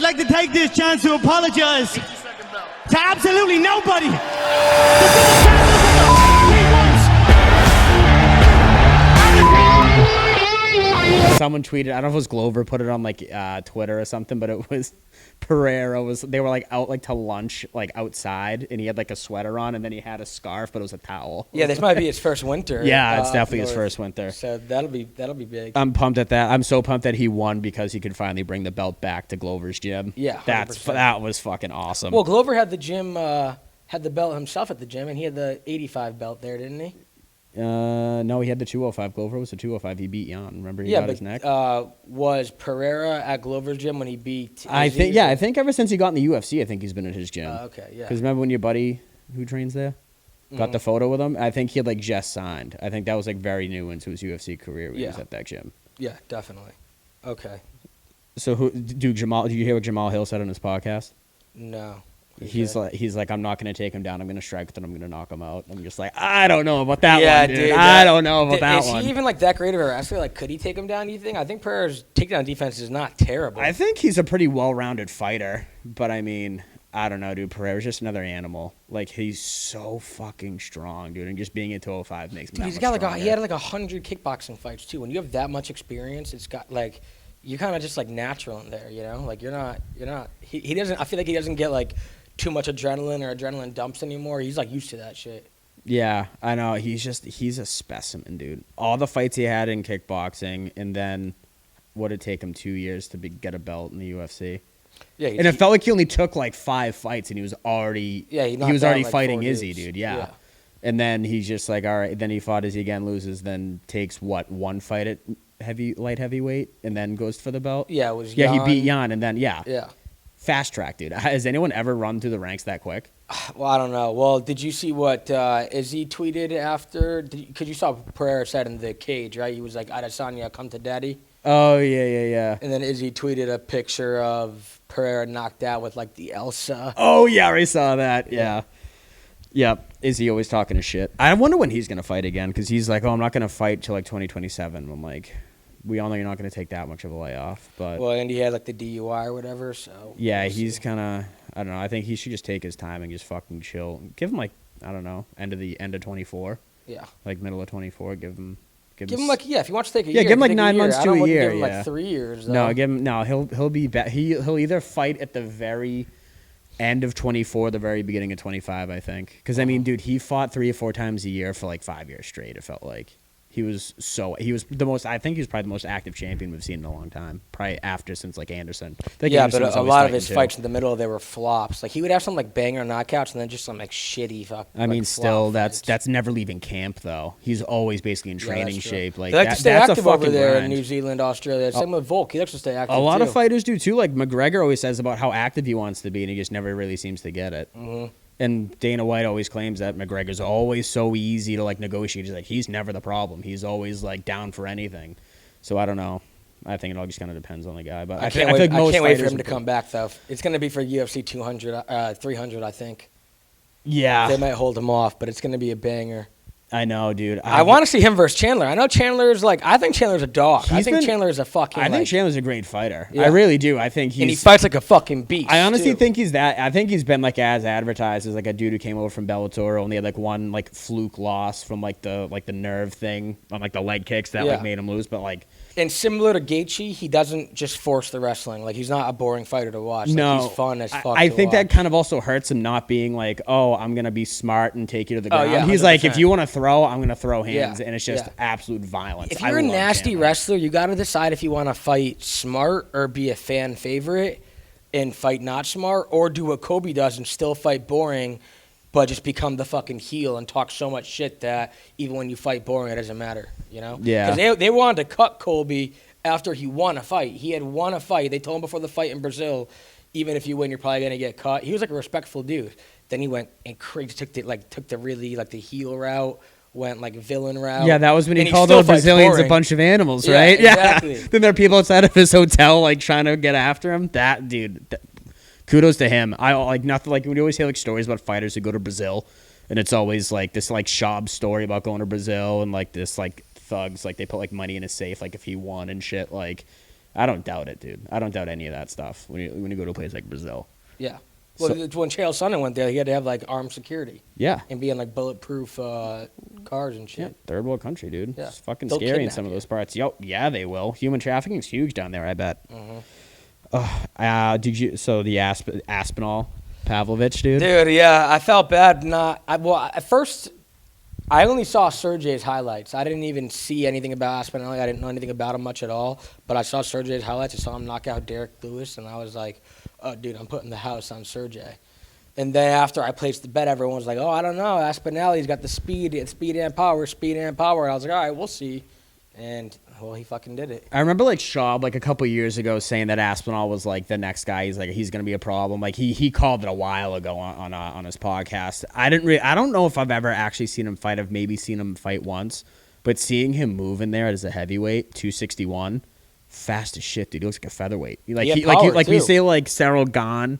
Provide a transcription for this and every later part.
I'd like to take this chance to apologize to absolutely nobody. Someone tweeted, I don't know if it was Glover, put it on like Twitter or something, but it was Pereira they were like out like to lunch like outside, and he had like a sweater on, and then he had a scarf, but it was a towel. Yeah, this might be his first winter. Yeah, it's definitely his first winter. So that'll be big. I'm pumped at that. I'm so pumped that he won because he could finally bring the belt back to Glover's gym. Yeah, 100%. that was fucking awesome. Well, Glover had the gym, had the belt himself at the gym, and he had the 85 belt there, didn't he? No, he had the 205. Glover was the 205. He beat Jan. Remember, he got his neck. Was Pereira at Glover's gym when he beat? I think ever since he got in the UFC, I think he's been at his gym. Okay, yeah. Because remember when your buddy who trains there got the photo with him? I think he had like just signed. I think that was like very new into his UFC career when he was at that gym. Yeah, definitely. Okay. So do you hear what Jamal Hill said on his podcast? No. He's like, I'm not going to take him down. I'm going to strike, then I'm going to knock him out. I'm just like, I don't know about that one, dude. I don't know about that one. Is he even like that great of a wrestler? Like, could he take him down, do you think? I think Pereira's takedown defense is not terrible. I think he's a pretty well-rounded fighter. But, I mean, I don't know, dude. Pereira's just another animal. Like, he's so fucking strong, dude. And just being at 205 makes him he had like 100 kickboxing fights, too. When you have that much experience, it's got, like, you're kind of just, like, natural in there, you know? Like, you're not, he doesn't, I feel like he doesn't get, like, too much adrenaline or adrenaline dumps anymore. He's like used to that shit. Yeah, I know. He's a specimen, dude. All the fights he had in kickboxing, and then would it take him 2 years to get a belt in the UFC? Yeah, and it felt like he only took like 5 fights, and he was already already fighting Izzy, dude. Yeah. And then he's just like, all right. Then he fought Izzy again, loses, then takes one fight at light heavyweight, and then goes for the belt. Yeah, it was. Yeah, he beat Jan, and then yeah. Fast track, dude. Has anyone ever run through the ranks that quick? Well, I don't know. Well, did you see what Izzy tweeted after? Because you saw Pereira said in the cage, right? He was like, Adesanya, come to daddy. Oh, yeah. And then Izzy tweeted a picture of Pereira knocked out with, like, the Elsa. Oh, yeah, I already saw that. Yeah. Yep. Izzy always talking his shit. I wonder when he's going to fight again, because he's like, oh, I'm not going to fight till, like, 2027. I'm like, we all know you're not going to take that much of a layoff. But well, and he had, like, the DUI or whatever, so. Yeah, he's kind of, I don't know. I think he should just take his time and just fucking chill. Give him, like, I don't know, end of 24. Yeah. Like, middle of 24. Give him like, if he wants to take a year. Yeah, give him like 9 months to a year. Give him like 3 years. Though. He'll be back. He'll either fight at the very end of 24, the very beginning of 25, I think. Because I mean, dude, he fought 3 or 4 times a year for like 5 years straight. It felt like he was the most. I think he was probably the most active champion we've seen in a long time. Probably since like Anderson. Anderson but a lot of his fights in the middle, they were flops. Like he would have some like banger knockouts and then just some like shitty fuck. I mean, still that's never leaving camp though. He's always basically in training shape. Like they like to stay that's active a fucking over there grind. in New Zealand, Australia. Same with Volk. He likes to stay active. A lot of fighters do too. Like McGregor always says about how active he wants to be, and he just never really seems to get it. Mm-hmm. And Dana White always claims that McGregor's always so easy to like negotiate. He's like, he's never the problem. He's always like down for anything. So I don't know. I think it all just kind of depends on the guy. But I can't wait for him to come back though. It's going to be for UFC 300, I think. Yeah. They might hold him off, but it's going to be a banger. I know, dude. I want to see him versus Chandler. I know Chandler's like, I think Chandler's a dog. I think Chandler's a fucking. I think Chandler's a great fighter. Yeah. I really do. I think and he fights like a fucking beast. I honestly think he's that. I think he's been like as advertised as like a dude who came over from Bellator, only had like one like fluke loss from like the nerve thing on like the leg kicks that like made him lose, but like. And similar to Gaethje, he doesn't just force the wrestling. Like, he's not a boring fighter to watch. No. Like, he's fun as fuck I think that kind of also hurts him not being like, oh, I'm going to be smart and take you to the ground. Yeah, he's like, if you want to throw, I'm going to throw hands. Yeah. And it's just absolute violence. If you're a nasty wrestler, you got to decide if you want to fight smart or be a fan favorite and fight not smart, or do what Kobe does and still fight boring, but just become the fucking heel and talk so much shit that even when you fight boring, it doesn't matter, you know? Yeah. Because they wanted to cut Colby after he won a fight. He had won a fight. They told him before the fight in Brazil, even if you win, you're probably going to get cut. He was like a respectful dude. Then he went and took the really like the heel route, went like villain route. Yeah, that was when he called all Brazilians a bunch of animals, right? Exactly. Yeah. Then there are people outside of his hotel like trying to get after him. That dude, kudos to him. I like nothing like we always hear like stories about fighters who go to Brazil, and it's always like this like Schaub story about going to Brazil and like this like thugs like they put like money in his safe like if he won and shit. Like I don't doubt it, dude. I don't doubt any of that stuff when you go to a place like Brazil. Yeah. Well, when Chael Sonnen went there, he had to have like armed security. Yeah. And be in like bulletproof cars and shit. Yeah, third world country, dude. Yeah. It's fucking They'll scary in some of kidnap those parts. Yo, yeah, they will. Human trafficking's huge down there, I bet. Did you? So the Aspinall Pavlovich, dude. Dude, yeah, I felt bad. At first, I only saw Sergey's highlights. I didn't even see anything about Aspinall. I didn't know anything about him much at all. But I saw Sergey's highlights. I saw him knock out Derek Lewis, and I was like, oh, dude, I'm putting the house on Sergey. And then after I placed the bet, everyone was like, oh, I don't know. Aspinalli's got the speed and power. And I was like, all right, we'll see. And, well, he fucking did it. I remember, like, Schaub, like, a couple years ago saying that Aspinall was, like, the next guy. He's like, he's going to be a problem. Like, he called it a while ago on his podcast. I don't know if I've ever actually seen him fight. I've maybe seen him fight once. But seeing him move in there as a heavyweight, 261, fast as shit, dude. He looks like a featherweight. Like we say, like, Cyril Gane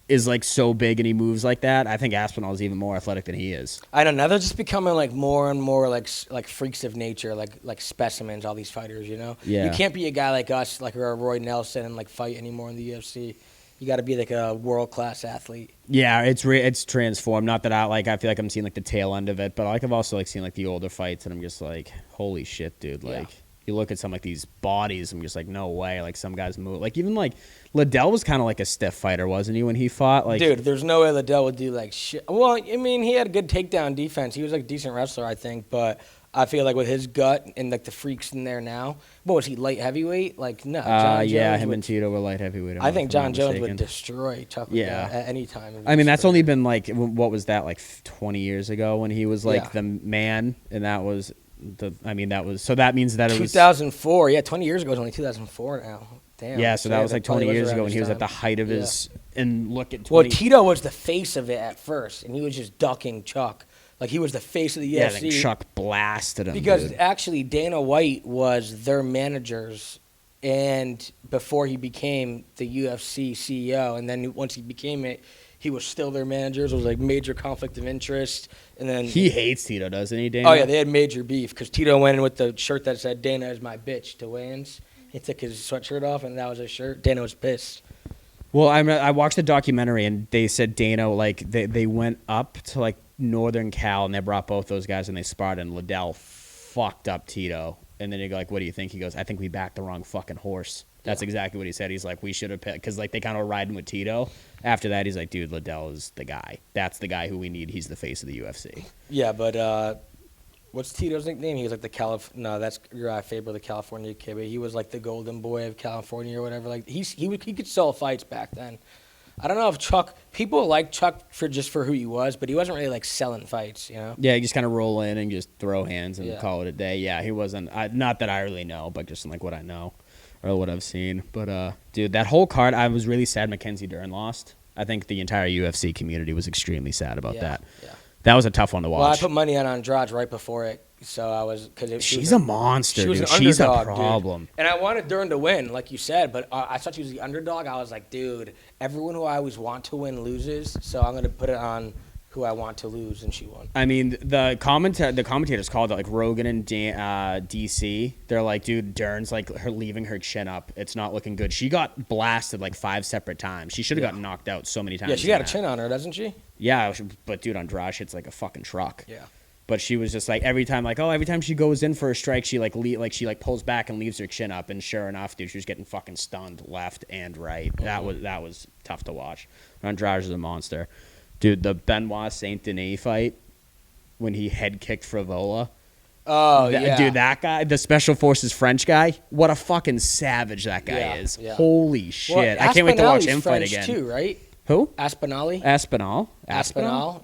is like so big and he moves like that. I think Aspinall is even more athletic than he is. I don't know. They're just becoming like more and more like freaks of nature, like specimens. All these fighters, you know. Yeah. You can't be a guy like us, like a Roy Nelson, and like fight anymore in the UFC. You got to be like a world class athlete. Yeah, it's transformed. Not that I feel like I'm seeing like the tail end of it, but like I've also like seen like the older fights, and I'm just like, holy shit, dude. Like you look at some like these bodies, I'm just like, no way. Like some guys move. Like even like Liddell was kind of like a stiff fighter, wasn't he, when he fought? Like, dude, there's no way Liddell would do like shit. Well, I mean, he had a good takedown defense. He was like a decent wrestler, I think. But I feel like with his gut and like the freaks in there now, what was he, light heavyweight? Like no. Him and Tito were light heavyweight. I think John Jones would destroy Chuck Liddell at any time. I mean, that's only been like, what was that, like 20 years ago when he was like the man, and that was. So that means that it was 2004. Yeah, 20 years ago. It's only 2004 now. Damn. Yeah, so that was like 20 years ago when he was at the height of his. And look at 20. Well, Tito was the face of it at first, and he was just ducking Chuck. Like he was the face of the UFC. Yeah, then Chuck blasted him. Because actually, Dana White was their managers, and before he became the UFC CEO, and then once he became it, he was still their managers. It was like major conflict of interest. And then he hates Tito, doesn't he, Dana? Oh, yeah, they had major beef because Tito went in with the shirt that said, Dana is my bitch, to weigh-ins. He took his sweatshirt off, and that was his shirt. Dana was pissed. Well, I watched the documentary, and they said Dana, like, they went up to, like, Northern Cal, and they brought both those guys, and they sparred, and Liddell fucked up Tito. And then they go, like, what do you think? He goes, I think we backed the wrong fucking horse. That's exactly what he said. He's like, we should have picked, because like they kind of were riding with Tito. After that, he's like, dude, Liddell is the guy. That's the guy who we need. He's the face of the UFC. Yeah, but what's Tito's nickname? He was like that's Uriah Faber, the California kid. But he was like the golden boy of California or whatever. Like he could sell fights back then. I don't know if people liked Chuck for who he was, but he wasn't really like selling fights, you know? Yeah, he just kind of roll in and just throw hands and call it a day. Yeah, he wasn't. Not that I really know, but just like what I know. Or what I've seen. But, dude, that whole card, I was really sad Mackenzie Dern lost. I think the entire UFC community was extremely sad about that. Yeah. That was a tough one to watch. Well, I put money on Andrade right before it, so I was... She's a monster, dude. She's a problem. Dude. And I wanted Dern to win, like you said, but I thought she was the underdog. I was like, dude, everyone who I always want to win loses, so I'm going to put it on who I want to lose, and she won. I mean, the commentators called it, like Rogan and DC. They're like, dude, Dern's like her leaving her chin up. It's not looking good. She got blasted like 5 separate times. She should have gotten knocked out so many times. Yeah, she got a chin on her, doesn't she? Yeah, but dude, Andrade hits like a fucking truck. Yeah. But she was just like every time she goes in for a strike, she she pulls back and leaves her chin up, and sure enough, dude, she was getting fucking stunned left and right. Mm-hmm. That was tough to watch. Andrade is a monster. Dude, the Benoit Saint Denis fight when he head kicked Frivola. Oh, yeah. Dude, that guy, the Special Forces French guy, what a fucking savage that guy is. Yeah. Holy shit. Well, I can't wait to watch him French fight again. Too, right? Who? Aspinall.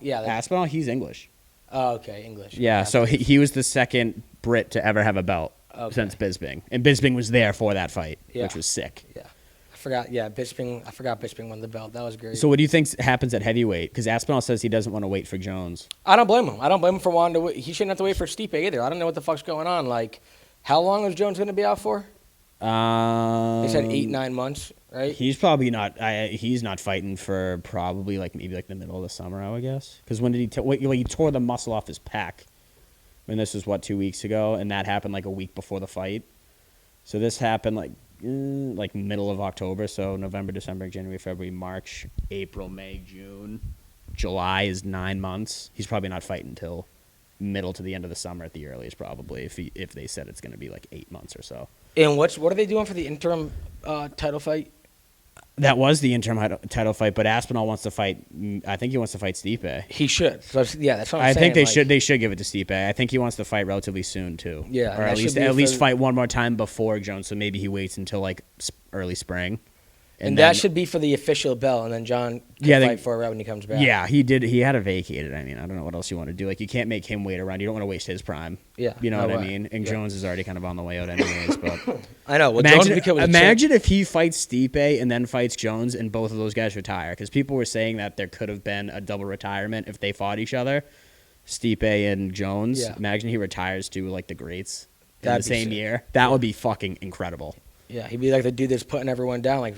Yeah. Aspinall, he's English. Oh, okay, English. Yeah, so he was the second Brit to ever have a belt since Bisping. And Bisping was there for that fight, which was sick. Yeah. I forgot Bisping won the belt. That was great. So what do you think happens at heavyweight? Because Aspinall says he doesn't want to wait for Jones. I don't blame him. I don't blame him for wanting to wait. He shouldn't have to wait for Stipe either. I don't know what the fuck's going on. Like, how long is Jones going to be out for? They said 8-9 months, right? He's probably not. He's not fighting for probably maybe the middle of the summer, I would guess. Because when did he? He tore the muscle off his pec. And this was 2 weeks ago, and that happened like a week before the fight. So this happened like middle of October. So November, December, January, February, March, April, May, June, July is 9 months. He's probably not fighting until middle to the end of the summer at the earliest, probably, if they said it's going to be like 8 months or so. And what are they doing for the interim title fight? That was the interim title fight, but Aspinall wants to fight. I think he wants to fight Stipe. He should. So, yeah, that's what I'm saying. I think they should. They should give it to Stipe. I think he wants to fight relatively soon too. Yeah, or at least fight one more time before Jones. So maybe he waits until like early spring. And that should be for the official belt, and then John can fight for it right when he comes back. Yeah, he did. He had it vacated. I mean, I don't know what else you want to do. Like, you can't make him wait around. You don't want to waste his prime. Yeah, you know what I mean. And Jones is already kind of on the way out, anyways. But I know. Well, imagine if he fights Stipe and then fights Jones, and both of those guys retire. Because people were saying that there could have been a double retirement if they fought each other, Stipe and Jones. Yeah. Imagine he retires to like the greats in the same year. That would be fucking incredible. Yeah, he'd be like the dude that's putting everyone down, like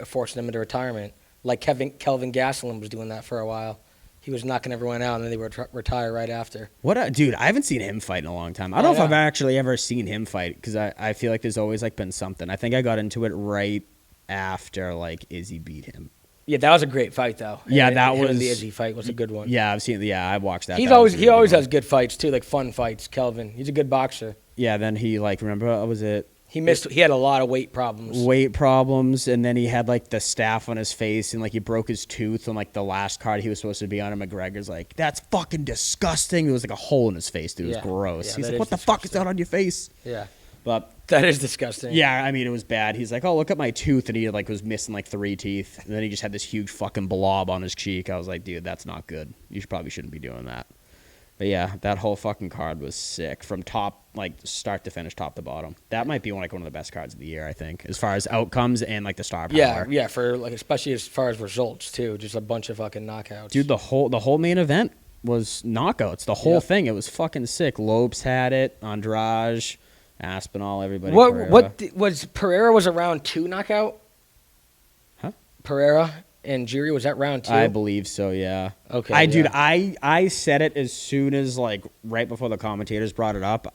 forcing them into retirement. Like Kelvin Gastelum was doing that for a while. He was knocking everyone out, and then they would retire right after. Dude, I haven't seen him fight in a long time. I don't know if I've actually ever seen him fight, because I feel like there's always like been something. I think I got into it right after like Izzy beat him. Yeah, that was a great fight, though. Yeah, the Izzy fight was a good one. Yeah, I've seen. Yeah, I watched that. He always has good fights too, like fun fights. Kelvin, he's a good boxer. Yeah, then he remember what was it? He had a lot of weight problems. And then he had like the staph on his face, and like he broke his tooth on like the last card he was supposed to be on. And McGregor's like, "That's fucking disgusting." It was like a hole in his face, dude. It was gross. Yeah, he's like, "What the fuck is that on your face?" Yeah, but that is disgusting. Yeah, I mean, it was bad. He's like, "Oh, look at my tooth," and he like was missing like 3 teeth. And then he just had this huge fucking blob on his cheek. I was like, "Dude, that's not good. You probably shouldn't be doing that." But yeah, that whole fucking card was sick from start to finish, top to bottom. That might be one of the best cards of the year, I think, as far as outcomes and like the star power. Yeah, for like especially as far as results too, just a bunch of fucking knockouts. Dude, the whole main event was knockouts. The whole thing, it was fucking sick. Lopes had it, Andrade, Aspinall, everybody. Pereira was a round 2 knockout? Huh? Pereira and Jiri, was that round 2? I believe so, yeah. Okay. Dude, I said it as soon as like right before the commentators brought it up.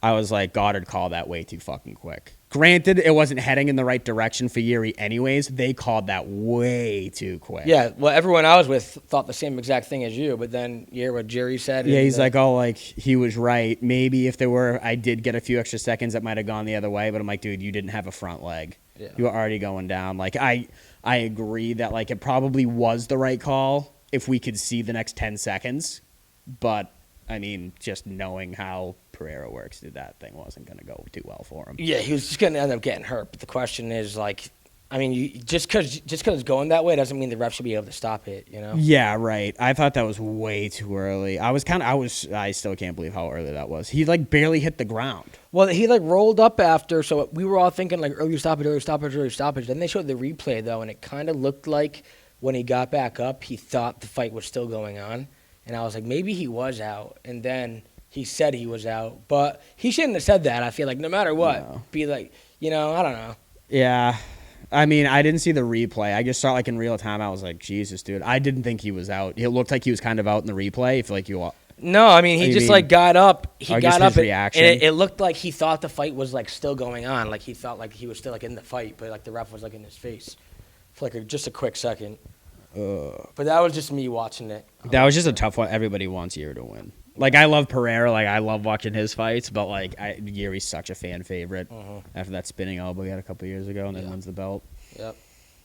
I was like, Goddard called that way too fucking quick. Granted, it wasn't heading in the right direction for Jiri anyways. They called that way too quick. Yeah, well, everyone I was with thought the same exact thing as you, but then you hear what Jiri said. Yeah, he's like, oh, like, he was right. Maybe if I did get a few extra seconds, that might have gone the other way. But I'm like, dude, you didn't have a front leg. Yeah. You were already going down. Like, I agree that, like, it probably was the right call if we could see the next 10 seconds. But, I mean, just knowing how Pereira works, dude, that thing wasn't going to go too well for him. Yeah, he was just going to end up getting hurt. But the question is, like, I mean, just because it's going that way doesn't mean the ref should be able to stop it, you know? Yeah, right. I thought that was way too early. I still can't believe how early that was. He, like, barely hit the ground. Well, he, like, rolled up after, so we were all thinking, like, early stoppage. Then they showed the replay, though, and it kind of looked like when he got back up, he thought the fight was still going on. And I was like, maybe he was out. And then he said he was out. But he shouldn't have said that, I feel like, no matter what. Be like, you know, I don't know. Yeah. I mean, I didn't see the replay. I just saw it like in real time. I was like, Jesus, dude. I didn't think he was out. It looked like he was kind of out in the replay. I feel like you. No, I mean, he just like got up. He got up, reaction. And it looked like he thought the fight was like still going on. Like he thought like he was still like in the fight, but like the ref was like in his face for like just a quick second. But that was just me watching it. That was just a tough one. Everybody wants Yuri to win. Like, I love Pereira. Like, I love watching his fights. But, like, Yuri's such a fan favorite after that spinning elbow he had a couple years ago and then wins the belt. Yep.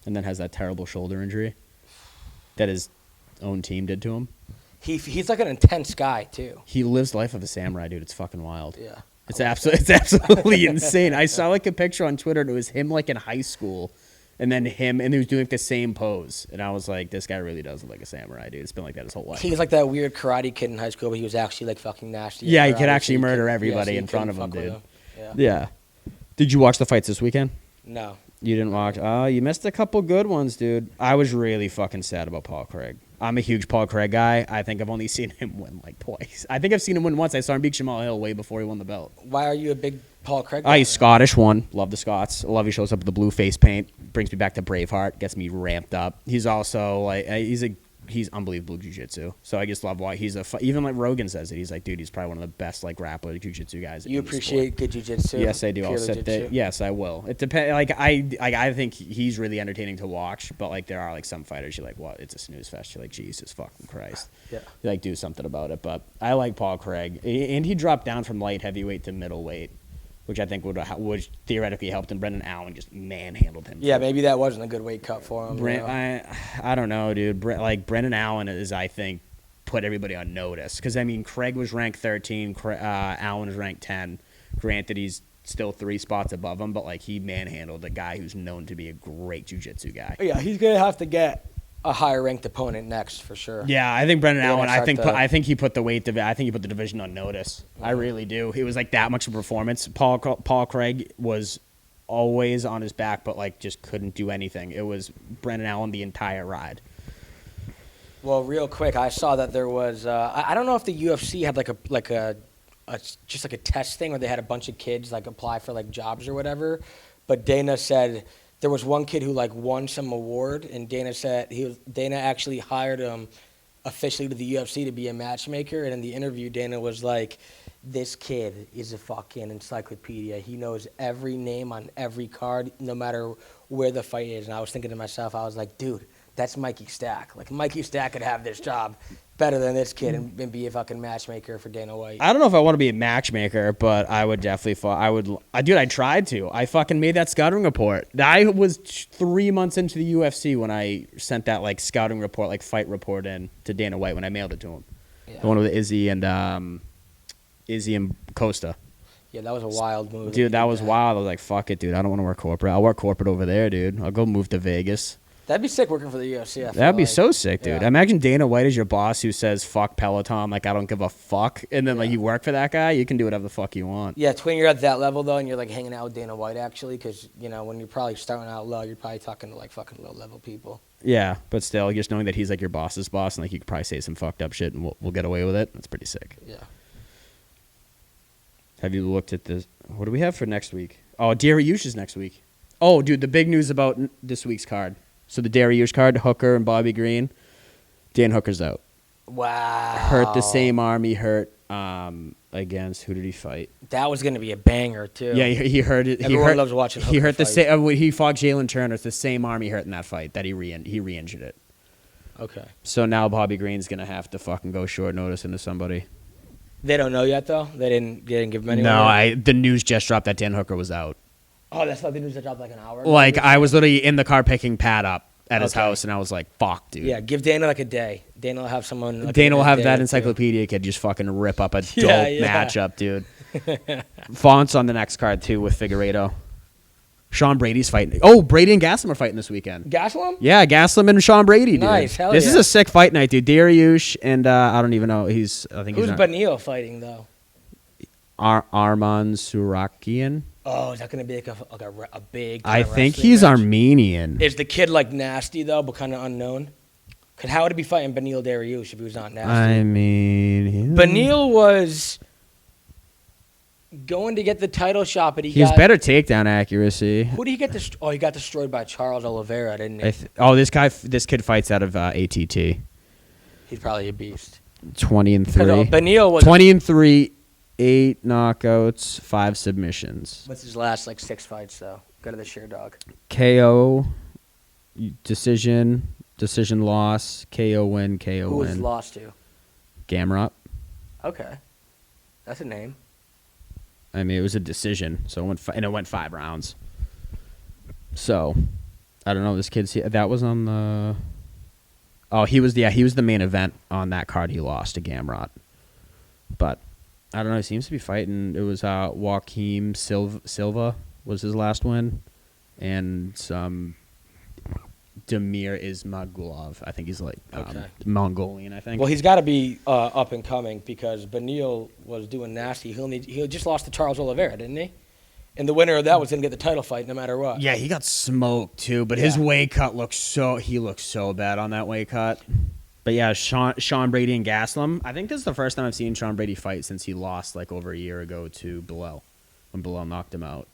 And then has that terrible shoulder injury that his own team did to him. He's like an intense guy, too. He lives the life of a samurai, dude. It's fucking wild. Yeah. It's absolutely insane. I saw, like, a picture on Twitter, and it was him, like, in high school. And then him, and he was doing like the same pose. And I was like, this guy really does look like a samurai, dude. It's been like that his whole life. He was like that weird karate kid in high school, but he was actually like fucking nasty. Yeah, he could actually murder everybody in front of him, dude. Yeah. Did you watch the fights this weekend? No. You didn't watch? Oh, you missed a couple good ones, dude. I was really fucking sad about Paul Craig. I'm a huge Paul Craig guy. I think I've only seen him win like twice. I think I've seen him win once. I saw him beat Jamal Hill way before he won the belt. Why are you a big Paul Craig guy? He's Scottish, one. Love the Scots. I love he shows up with the blue face paint. Brings me back to Braveheart. Gets me ramped up. He's also like, he's a he's unbelievable jiu-jitsu. So I just love why even like Rogan says it. He's like, dude, he's probably one of the best like grappler jiu-jitsu guys. You appreciate good jiu-jitsu? Yes, I do. I'll sit there. Yes, I will. It depends. Like I think he's really entertaining to watch, but like there are like some fighters you're like, what? It's a snooze fest. You're like, Jesus fucking Christ. Yeah. You like do something about it. But I like Paul Craig, and he dropped down from light heavyweight to middleweight, which I think would theoretically helped him. Brendan Allen just manhandled him. Yeah, maybe that wasn't a good weight cut for him. I don't know, dude. Like Brendan Allen is, I think, put everybody on notice because I mean, Craig was ranked 13, Allen was ranked 10. Granted, he's still 3 spots above him, but like he manhandled a guy who's known to be a great jiu-jitsu guy. Yeah, he's gonna have to get a higher ranked opponent next for sure. Yeah, I think Brendan Allen. I think he put the division on notice. Mm-hmm. I really do. It was like that much of a performance. Paul Craig was always on his back, but like just couldn't do anything. It was Brendan Allen the entire ride. Well, real quick, I saw that there was. I don't know if the UFC had like a just like a test thing where they had a bunch of kids like apply for like jobs or whatever, but Dana said. There was one kid who like won some award, and Dana said Dana actually hired him officially to the UFC to be a matchmaker. And in the interview, Dana was like, "This kid is a fucking encyclopedia. He knows every name on every card, no matter where the fight is." And I was thinking to myself, I was like, "Dude, that's Mikey Stack. Like Mikey Stack could have this job better than this kid and be a fucking matchmaker for Dana White." I don't know if I want to be a matchmaker, but I would definitely. I tried to. I fucking made that scouting report. I was 3 months into the UFC when I sent that like scouting report, like fight report in to Dana White when I mailed it to him. Yeah. The one with Izzy and Costa. Yeah, that was a wild move. Dude, that was wild. I was like, fuck it, dude. I don't want to work corporate. I'll work corporate over there, dude. I'll go move to Vegas. That'd be sick working for the UFC. That'd be so sick, dude. Yeah. Imagine Dana White as your boss who says, fuck Peloton, like, I don't give a fuck. And then, like, you work for that guy, you can do whatever the fuck you want. Yeah, it's when you're at that level, though, and you're, like, hanging out with Dana White, actually, because, you know, when you're probably starting out low, you're probably talking to, like, fucking low-level people. Yeah, but still, just knowing that he's, like, your boss's boss, and, like, you could probably say some fucked up shit, and we'll get away with it, that's pretty sick. Yeah. Have you looked at this? What do we have for next week? Oh, Dariush is next week. Oh, dude, the big news about this week's card. So the Dariush card, Hooker and Bobby Green, Dan Hooker's out. Wow. Hurt the same arm he hurt against, who did he fight? That was going to be a banger, too. Yeah, he hurt it. Everyone loves watching Hooker He hurt fight. the same. He fought Jalen Turner. It's the same arm he hurt in that fight that he re-injured it. Okay. So now Bobby Green's going to have to fucking go short notice into somebody. They don't know yet, though? They didn't give him anyone? No, the news just dropped that Dan Hooker was out. Oh, that's not the news that dropped like an hour ago? Like, I was literally in the car picking Pat up at his house, and I was like, fuck, dude. Yeah, give Dana like a day. Dana will have someone. Like Dana will have that encyclopedia kid just fucking rip up a dope matchup, dude. Font's on the next card, too, with Figueiredo. Sean Brady's fighting. Oh, Brady and Gaslam are fighting this weekend. Gaslam? Yeah, Gaslam and Sean Brady, dude. Nice, hell This is a sick fight night, dude. Dariush and I don't even know. Who's Benio fighting, though? Arman Surakian. Oh, is that going to be like a big I think he's match? Armenian. Is the kid like nasty, though, but kind of unknown? How would he be fighting Beneil Dariush if he was not nasty? I mean... Beneil was going to get the title shot, but he has better takedown accuracy. Who did he get destroyed? Oh, he got destroyed by Charles Oliveira, didn't he? This kid fights out of ATT. He's probably a beast. 20-3. Beneil was 20-3, 8 knockouts, 5 submissions. What's his last 6 fights though? Go to the sheer dog. KO, decision loss, KO win, KO Who win. was lost to? Gamrot. Okay, that's a name. I mean, it was a decision, so it went 5 rounds. So, I don't know. This kid's that was on the. Oh, he was the main event on that card. He lost to Gamrot, but I don't know. He seems to be fighting. It was Joaquim Silva was his last win, and some Damir Ismagulov. I think he's like Mongolian. I think. Well, he's got to be up and coming because Beneil was doing nasty. He just lost to Charles Oliveira, didn't he? And the winner of that was going to get the title fight no matter what. Yeah, he got smoked too, but his weight cut looked so bad on that weight cut. But yeah, Sean Brady and Gaslam. I think this is the first time I've seen Sean Brady fight since he lost like over a year ago to Bilal, when Bilal knocked him out.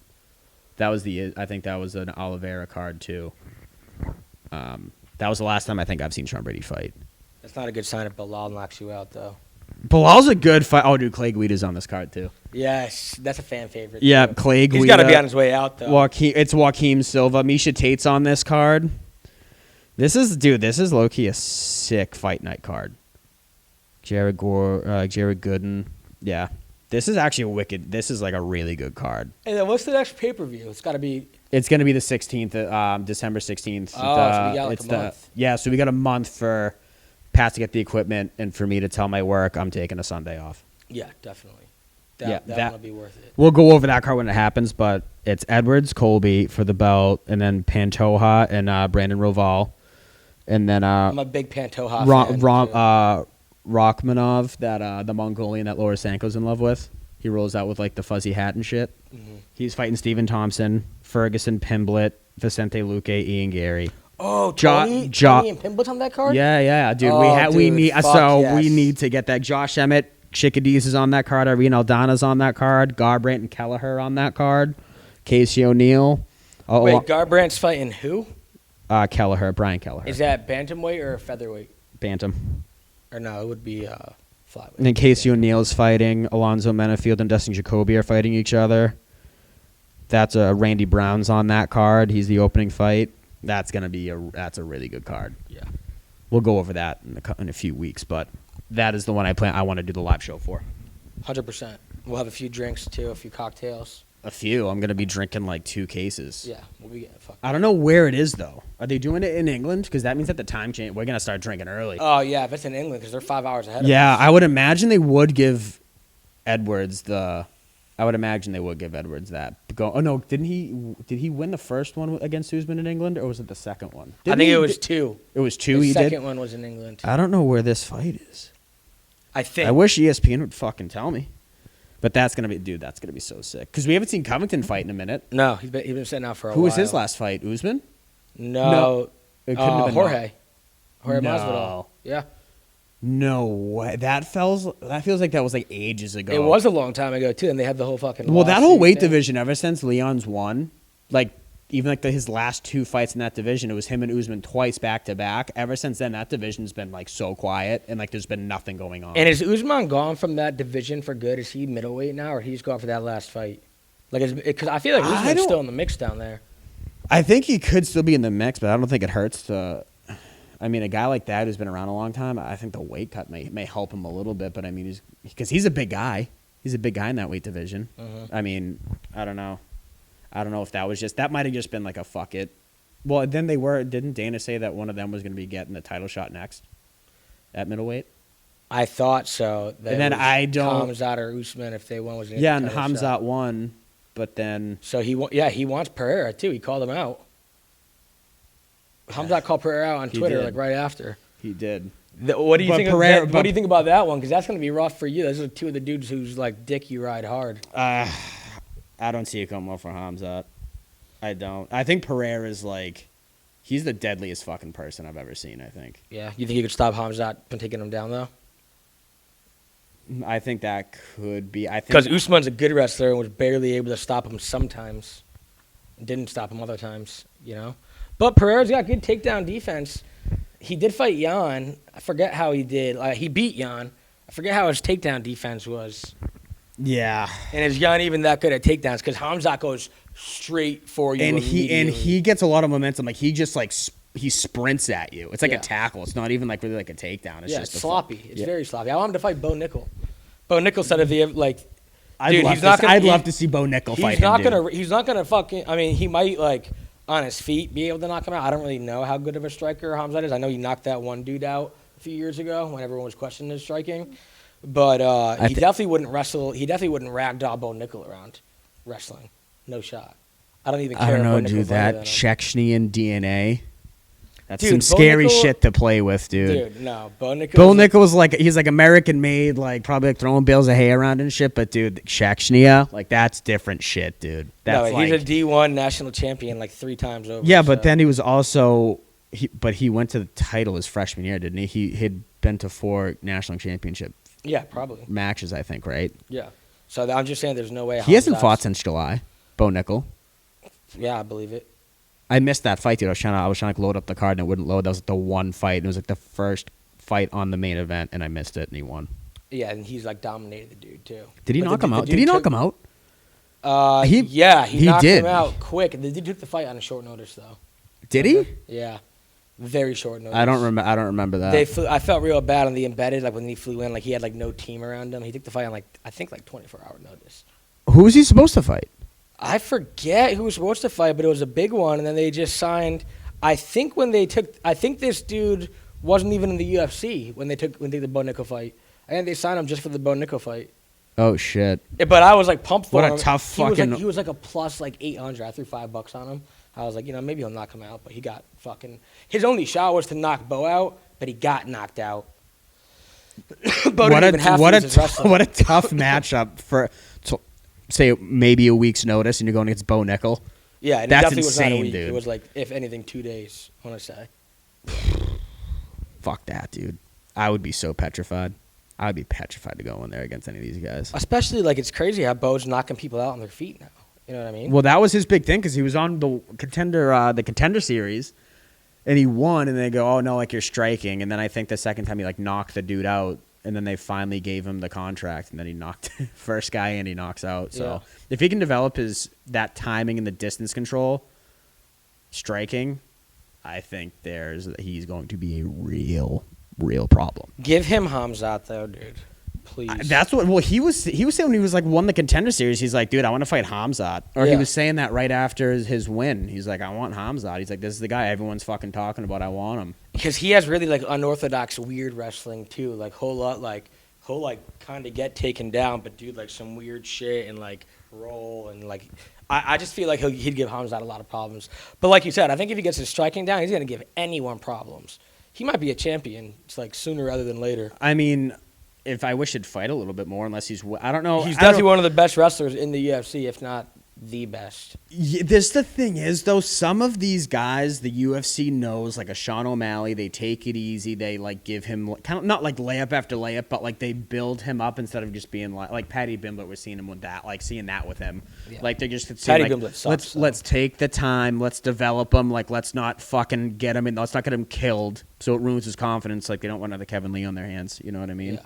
I think that was an Oliveira card too. That was the last time I think I've seen Sean Brady fight. That's not a good sign if Bilal knocks you out, though. Bilal's a good fight. Oh, dude, Clay Guida's on this card, too. Yes, that's a fan favorite. Yeah, too. Clay Guida. He's got to be on his way out, though. It's Joaquim Silva. Misha Tate's on this card. This is low-key a sick fight night card. Jared Gooden. Yeah. This is actually wicked. This is like a really good card. And then what's the next pay-per-view? It's going to be the 16th, December 16th. Oh, so we got like a month. Yeah, so we got a month for Pat to get the equipment and for me to tell my work I'm taking a Sunday off. Yeah, definitely. That will be worth it. We'll go over that card when it happens, but it's Edwards, Colby for the belt, and then Pantoja and Brandon Roval. And then I'm a big Pantoja fan. Rachmanov, that the Mongolian that Laura Sanko's in love with. He rolls out with like the fuzzy hat and shit. Mm-hmm. He's fighting Stephen Thompson, Ferguson Pimblett, Vicente Luque, Ian Gary. Oh, Tony and Pimblett's on that card? Yeah, dude. We need to get that. Josh Emmett, Chickadee is on that card. Irene Aldana's on that card. Garbrandt and Kelleher on that card. Casey O'Neill. Wait, Garbrandt's fighting who? Kelleher, Brian Kelleher. Is that bantamweight or featherweight? Bantam. Or no, it would be flyweight. And then Casey O'Neill's fighting. Alonzo Menafield and Dustin Jacoby are fighting each other. That's Randy Brown's on that card. He's the opening fight. That's a really good card. Yeah. We'll go over that in a few weeks, but that is the one I want to do the live show for. 100%. We'll have a few drinks too, a few cocktails. A few. I'm gonna be drinking like 2 cases. Yeah, we'll be getting fucked. I don't know where it is though. Are they doing it in England? Because that means that the time change, we're gonna start drinking early. Oh yeah, if it's in England, because they're 5 hours ahead. Yeah, I would imagine they would give Edwards that. Oh no, did he win the first one against Usman in England, or was it the second one? I think it was 2. It was 2. The second one was in England. I don't know where this fight is. I wish ESPN would fucking tell me. But that's gonna be so sick. Because we haven't seen Covington fight in a minute. No, he's been sitting out for a while. Who was his last fight? Usman? No. It couldn't have been Jorge. Jorge No. Masvidal. Yeah. No way. That feels like that was like ages ago. It was a long time ago too, and they had the whole fucking. Well, that whole weight division ever since Leon's won, like even like his last 2 fights in that division, it was him and Usman twice back to back. Ever since then, that division's been like so quiet and like there's been nothing going on. And is Usman gone from that division for good? Is he middleweight now, or he's gone for that last fight? Like, because I feel like Usman's still in the mix down there. I think he could still be in the mix, but I don't think it hurts to. I mean, a guy like that who's been around a long time, I think the weight cut may help him a little bit. But I mean, he's a big guy. He's a big guy in that weight division. I mean, I don't know. I don't know if that might have just been like a fuck it. Well, then didn't Dana say that one of them was going to be getting the title shot next at middleweight? I thought so. And then I don't. Hamzat or Usman, if they won, was and Hamzat won, but then. So he wants Pereira too. He called him out. Hamzat called Pereira out on Twitter like right after. He did. What do you think? What do you think about that one? Because that's going to be rough for you. Those are 2 of the dudes who's like dick you ride hard. I don't see it coming up for Hamzat. I don't. I think Pereira's like, he's the deadliest fucking person I've ever seen, I think. Yeah. You think you could stop Hamzat from taking him down, though? I think that could be. Because Usman's a good wrestler and was barely able to stop him sometimes. Didn't stop him other times, you know? But Pereira's got good takedown defense. He did fight Jan. I forget how he did. He beat Jan. I forget how his takedown defense was. Yeah. And is Jan even that good at takedowns? Because Hamzat goes straight for you. And he gets a lot of momentum. Like he just like he sprints at you. It's like a tackle. It's not even like really like a takedown. It's just sloppy. It's very sloppy. I want him to fight Bo Nickel. Bo Nickel said if he like, I'd love to see Bo Nickel fight him. He's not gonna fucking. I mean, he might like on his feet be able to knock him out. I don't really know how good of a striker Hamzat is. I know he knocked that one dude out a few years ago when everyone was questioning his striking. But he definitely wouldn't wrestle. He definitely wouldn't ragdoll Bo Nickel around wrestling. No shot. I don't even care. I don't know, dude. That Chechenian DNA. That's some scary shit to play with, dude. Dude, no. Bo Nickel's like, he's like American made, like probably like throwing bales of hay around and shit. But dude, Chechnya, like that's different shit, dude. That's he's a D1 national champion like 3 times over. Yeah, but then he was also, he went to the title his freshman year, didn't he? He'd been to 4 national championship. Yeah, probably. Matches, I think, right? Yeah. So I'm just saying there's no way. He hasn't fought since July, Bo Nickel. Yeah, I believe it. I missed that fight, dude. I was trying to like load up the card and it wouldn't load. That was like the one fight. And it was like the first fight on the main event, and I missed it, and he won. Yeah, and he's like dominated the dude too. Did he knock him out? Did he knock him out? He knocked did. him out quick. The dude took the fight on a short notice though. Did he? Yeah, very short notice. I don't remember that. I felt real bad on the embedded, like when he flew in, like he had like no team around him. He took the fight on like 24-hour notice. Who was he supposed to fight? I forget who was supposed to fight, but it was a big one, and then they just signed. I think this dude wasn't even in the UFC when they took the Bo Nickal fight. I think they signed him just for the Bo Nickal fight. Oh shit! But I was like pumped for him. What a tough fucking. He was like a plus like 800. I threw $5 on him. I was like, maybe he'll knock him out, but he got fucking. His only shot was to knock Bo out, but he got knocked out. Bo didn't even have to use his wrestling. What a tough matchup for, say, maybe a week's notice, and you're going against Bo Nickal. Yeah, and that's it definitely insane, was not a week. dude. It was like, if anything, 2 days. I want to say. Fuck that, dude. I would be so petrified. I would be petrified to go in there against any of these guys. Especially, like, it's crazy how Bo's knocking people out on their feet now. You know what I mean? Well, that was his big thing because he was on the contender series, and he won. And they go, "Oh no, like you're striking." And then I think the second time he like knocked the dude out, and then they finally gave him the contract, and then he knocked first guy and he knocks out. So if he can develop that timing and the distance control, striking, I think he's going to be a real problem. Give him Hamzat though, dude. Please. That's what. Well, he was saying when he was like won the contender series. He's like, dude, I want to fight Hamzat. Or he was saying that right after his win. He's like, I want Hamzat. He's like, this is the guy everyone's fucking talking about. I want him because he has really like unorthodox, weird wrestling too. Like he'll kind of get taken down, but do like some weird shit and like roll and like. I just feel like he'd give Hamzat a lot of problems. But like you said, I think if he gets his striking down, he's gonna give anyone problems. He might be a champion. It's like sooner rather than later. I mean. If I wish he'd fight a little bit more, unless I don't know. He's definitely one of the best wrestlers in the UFC, if not the best. Yeah, the thing is, though, some of these guys the UFC knows, like a Sean O'Malley, they take it easy. They like give him kind of not like layup after layup, but like they build him up instead of just being like Patty Bimblett. We're seeing him with that, like seeing that with him. Yeah. Like they're just Patty like, Bimblett sucks. Let's take the time, let's develop him. Like let's not fucking get him in. Let's not get him killed, so it ruins his confidence. Like they don't want another Kevin Lee on their hands. You know what I mean? Yeah.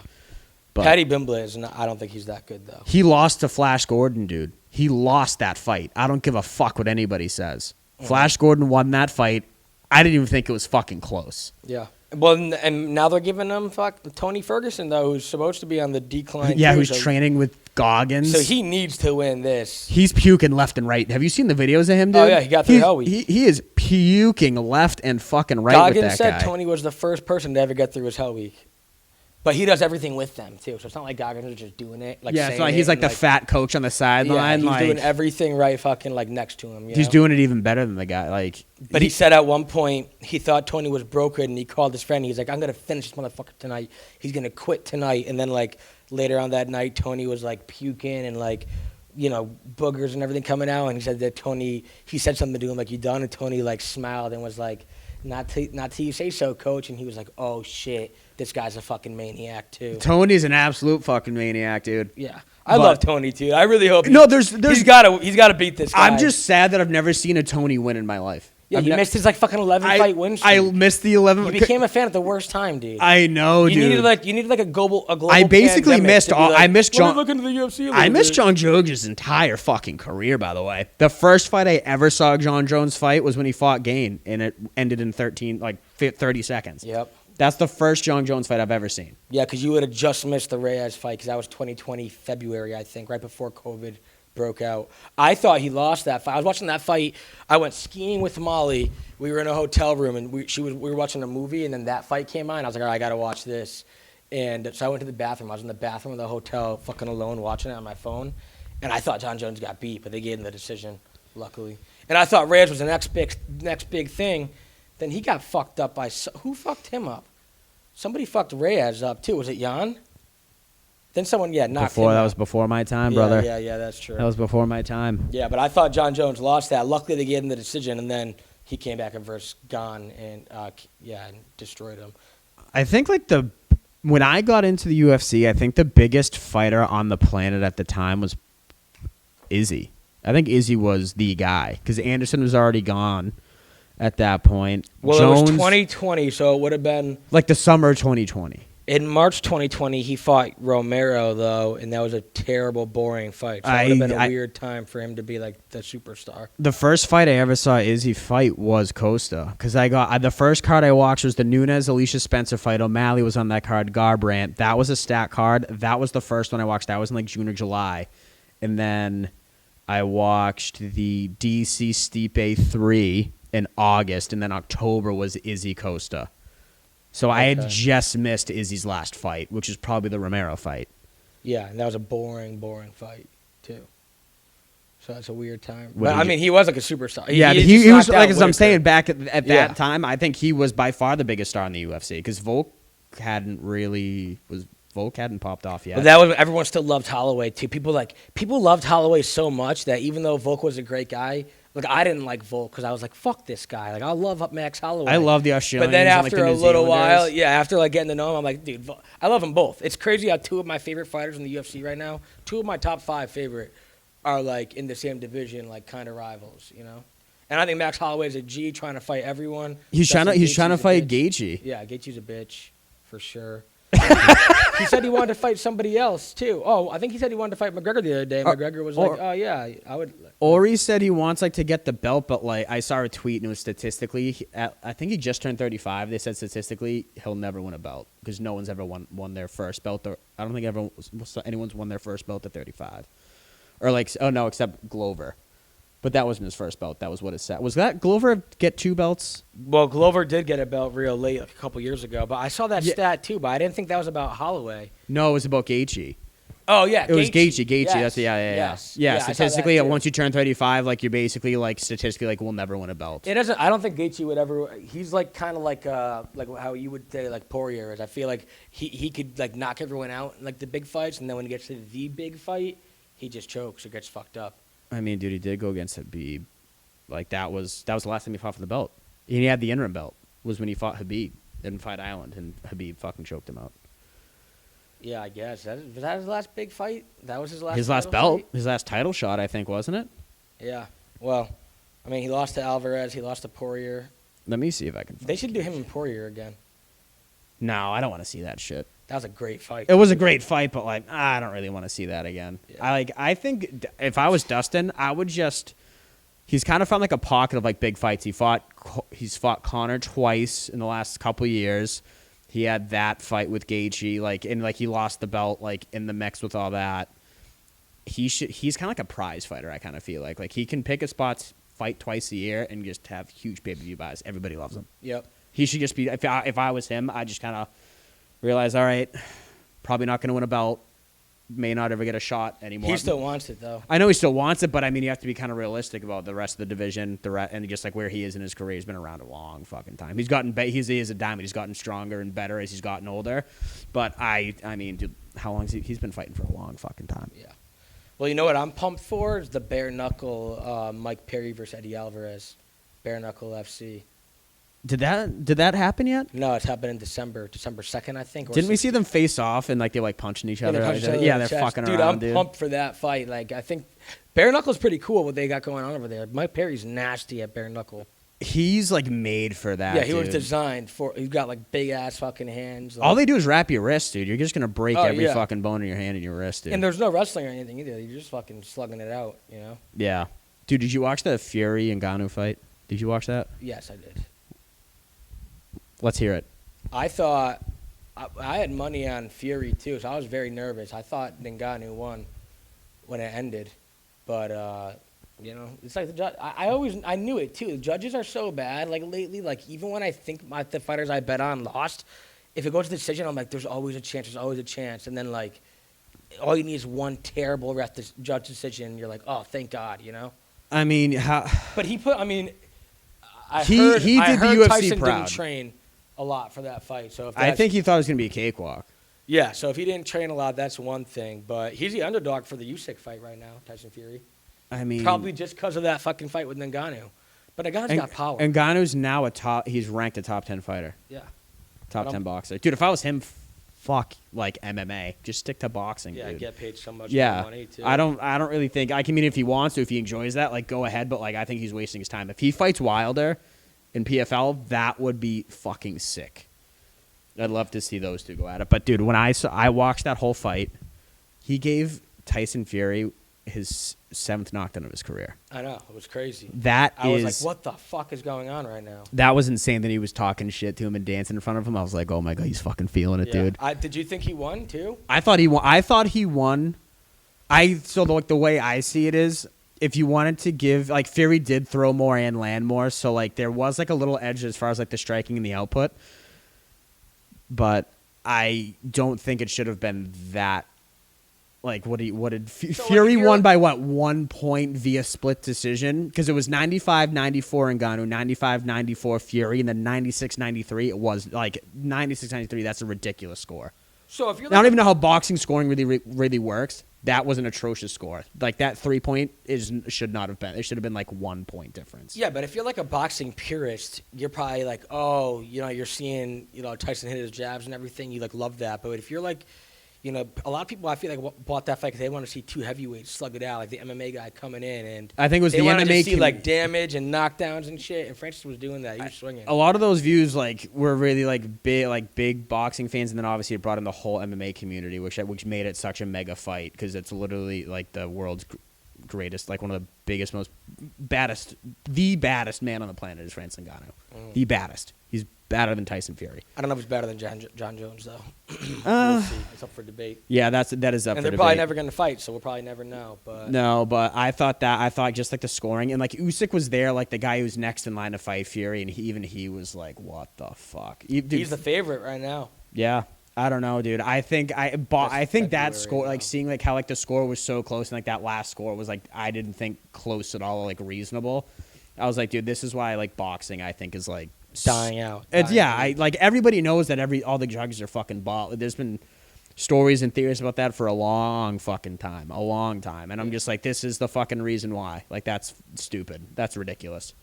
But Patty Bimblett is not. I don't think he's that good though. He lost to Flash Gordon, dude. He lost that fight. I don't give a fuck what anybody says. Flash Gordon won that fight. I didn't even think it was fucking close. Yeah. Well, and now they're giving him Tony Ferguson though, who's supposed to be on the decline. Yeah, who's training with Goggins. So he needs to win this. He's puking left and right. Have you seen the videos of him, dude? Oh yeah, he got through Hell Week. He is puking left and fucking right. Goggins with that said guy. Tony was the first person to ever get through his Hell Week. But he does everything with them too, so it's not like Goggins is just doing it. Like yeah, so he's like the fat coach on the sideline. Yeah, he's doing everything right, fucking like next to him. He's doing it even better than the guy. Like, but he said at one point he thought Tony was broken, and he called his friend. He's like, "I'm gonna finish this motherfucker tonight. He's gonna quit tonight." And then like later on that night, Tony was like puking and like, boogers and everything coming out. And he said that he said something to him like, "You done?" And Tony like smiled and was like, "Not till you say so, coach." And he was like, "Oh shit. This guy's a fucking maniac too." Tony's an absolute fucking maniac, dude. Yeah, I love Tony too. I really hope. He's got to beat this guy. I'm just sad that I've never seen a Tony win in my life. Yeah, you missed his like fucking 11 fight win streak. I missed the 11. You became a fan at the worst time, dude. I know, dude. You needed like a global. I basically missed all. I missed John. Look into the UFC. I missed John Jones' entire fucking career. By the way, the first fight I ever saw John Jones fight was when he fought Gain, and it ended in 30 seconds. Yep. That's the first John Jones fight I've ever seen. Yeah, because you would have just missed the Reyes fight because that was 2020 February, I think, right before COVID broke out. I thought he lost that fight. I was watching that fight. I went skiing with Molly. We were in a hotel room, and we were watching a movie, and then that fight came on. I was like, all right, I got to watch this. And so I went to the bathroom. I was in the bathroom of the hotel fucking alone watching it on my phone. And I thought John Jones got beat, but they gave him the decision, luckily. And I thought Reyes was the next big thing. Then he got fucked up by who fucked him up? Somebody fucked Reyes up too. Was it Jan? Then someone knocked him out. That was before my time, brother. Yeah, that's true. That was before my time. Yeah, but I thought John Jones lost that. Luckily, they gave him the decision, and then he came back and versed Gon and destroyed him. I think when I got into the UFC, I think the biggest fighter on the planet at the time was Izzy. I think Izzy was the guy because Anderson was already gone. at that point. Well, Jones, it was 2020, so it would have been like the summer of 2020. In March 2020, he fought Romero, though, and that was a terrible, boring fight. So it would have been a weird time for him to be like the superstar. The first fight I ever saw Izzy fight was Costa, because the first card I watched was the Nunes-Alicia Spencer fight. O'Malley was on that card. Garbrandt. That was a stat card. That was the first one I watched. That was in like June or July. And then I watched the DC Stipe 3 in August, and then October was Izzy Costa. So I had just missed Izzy's last fight, which is probably the Romero fight. Yeah, and that was a boring fight, too. So that's a weird time. But, I mean, he was like a superstar. He was, like as I'm saying, back at that time, I think he was by far the biggest star in the UFC, because Volk hadn't popped off yet. But everyone still loved Holloway, too. People loved Holloway so much that even though Volk was a great guy, like, I didn't like Volk because I was like, fuck this guy. Like, I love Max Holloway. I love the Australians. But then after and, like, a little while, after like getting to know him, I'm like, dude, I love them both. It's crazy how two of my favorite fighters in the UFC right now, two of my top 5 favorite, are like in the same division, like kind of rivals, you know? And I think Max Holloway is a G trying to fight everyone. He's trying to fight Gaethje. Yeah, Gaethje's a bitch, for sure. He said he wanted to fight somebody else too. Oh, I think he said he wanted to fight McGregor the other day. McGregor was like, "Oh yeah, I would." Ori said he wants like to get the belt, but like I saw a tweet and it was statistically, I think he just turned 35. They said statistically he'll never win a belt because no one's ever won their first belt. Or I don't think anyone's won their first belt at 35, or like except Glover. But that wasn't his first belt. That was what it said. Was that Glover get 2 belts? Well, Glover did get a belt real late, like a couple years ago. But I saw that stat too. But I didn't think that was about Holloway. No, it was about Gaethje. Oh yeah, it was Gaethje. Yes. That's Yes. Yeah, statistically, once you turn 35, like you're basically like statistically like we'll never win a belt. It doesn't. I don't think Gaethje would ever. He's like kind of like how you would say like Poirier is. I feel like he could like knock everyone out in like the big fights, and then when he gets to the big fight, he just chokes or gets fucked up. I mean, dude, he did go against Habib. Like that was the last time he fought for the belt. And he had the interim belt. Was when he fought Habib in Fight Island, and Habib fucking choked him out. Yeah, I guess was that his last big fight. That was his last. His last belt, his last title shot, I think, wasn't it? Yeah. Well, I mean, he lost to Alvarez. He lost to Poirier. Let me see if I can. They should do him and Poirier again. No, I don't want to see that shit. That was a great fight. It was a great fight, but like I don't really want to see that again. Yeah. I think if I was Dustin, I would just. He's kind of found like a pocket of like big fights. He's fought Conor twice in the last couple of years. He had that fight with Gaethje, and he lost the belt like in the mix with all that. He's kind of like a prize fighter. I kind of feel like he can pick his spots, fight twice a year, and just have huge pay-per-view buys. Everybody loves him. Yep. He should just be. If I was him, I just kind of realize, all right, probably not going to win a belt. May not ever get a shot anymore. He still wants it, though. I know he still wants it, but I mean, you have to be kind of realistic about the rest of the division, and just like where he is in his career. He's been around a long fucking time. He's gotten he is a diamond. He's gotten stronger and better as he's gotten older. But I mean, dude, how long he's been fighting for a long fucking time. Yeah. Well, you know what I'm pumped for is the bare knuckle Mike Perry versus Eddie Alvarez, bare knuckle FC. Did that happen yet? No, it's happened in December 2nd, I think. Didn't we see them face off and like they're like punching each other? Yeah, they're fucking around, dude. I'm pumped for that fight. Like I think bare knuckle's pretty cool what they got going on over there. Mike Perry's nasty at bare knuckle. He's like made for that. Yeah, he was designed for. He's got like big ass fucking hands. Like, all they do is wrap your wrist, dude. You're just gonna break every fucking bone in your hand and your wrist, dude. And there's no wrestling or anything either. You're just fucking slugging it out, you know. Yeah, dude. Did you watch the Fury and Ngannou fight? Did you watch that? Yes, I did. Let's hear it. I thought I had money on Fury too, so I was very nervous. I thought Ngannou won when it ended, but you know, it's like the judge. I knew it too. The judges are so bad. Like lately, like even when I think the fighters I bet on lost, if it goes to decision, I'm like, there's always a chance. There's always a chance. And then like, all you need is one terrible judge decision. And you're like, oh, thank God, you know. I mean, how? But he put. I mean, he did the UFC Tyson proud. Didn't train a lot for that fight. So I think he thought it was gonna be a cakewalk. Yeah. So if he didn't train a lot, that's one thing. But he's the underdog for the Usyk fight right now, Tyson Fury. I mean, probably just because of that fucking fight with Ngannou. But Ngannou's got power. Ngannou's now he's ranked a top 10 fighter. Yeah. Top 10 boxer. Dude, if I was him, fuck like MMA. Just stick to boxing, yeah, dude. Get paid so much more money too. I don't really think I mean if he wants to, if he enjoys that, like go ahead, but like I think he's wasting his time. If he fights Wilder in PFL, that would be fucking sick. I'd love to see those two go at it. But dude, when I watched that whole fight, he gave Tyson Fury his 7th knockdown of his career. I know, it was crazy. I was like, what the fuck is going on right now? That was insane that he was talking shit to him and dancing in front of him. I was like, oh my God, he's fucking feeling it, dude. Did you think he won too? I thought he won. So the way I see it is, if you wanted to give, like, Fury did throw more and land more, so like there was like a little edge as far as like the striking and the output. But I don't think it should have been that. Like, Fury won by what, 1 point via split decision? Because it was 95-94 Ngannou, 95-94 Fury, and then 96-93. It was like 96-93. That's a ridiculous score. So if you're, I don't even know how boxing scoring really works. That was an atrocious score. Like, that 3 point should not have been. It should have been like 1 point difference. Yeah, but if you're like a boxing purist, you're probably like, oh, you're seeing, Tyson hit his jabs and everything. You like love that. But if you're like, a lot of people I feel like bought that fight because they want to see two heavyweights slug it out, like the MMA guy coming in, and I think it was they the wanted MMA to see like damage and knockdowns and shit. And Francis was doing that; he was swinging. A lot of those views were really big boxing fans, and then obviously it brought in the whole MMA community, which made it such a mega fight because it's literally like the world's greatest, like one of the biggest, the baddest man on the planet is Francis Ngannou. The baddest. He's badder than Tyson Fury. I don't know if he's better than John Jones though. We'll see. It's up for debate. Yeah, that is up for debate. And they're probably never going to fight, so we'll probably never know. But no, but I thought just like the scoring and like Usyk was there, like the guy who's next in line to fight Fury, and he was like, what the fuck? Dude, he's the favorite right now. Yeah. I don't know, dude. I think that score, like seeing like how like the score was so close, and like that last score was like I didn't think close at all, like reasonable. I was like, dude, this is why like boxing I think is like dying out. I like everybody knows that all the judges are fucking ball. There's been stories and theories about that for a long time, and I'm just like, this is the fucking reason why. Like that's stupid. That's ridiculous.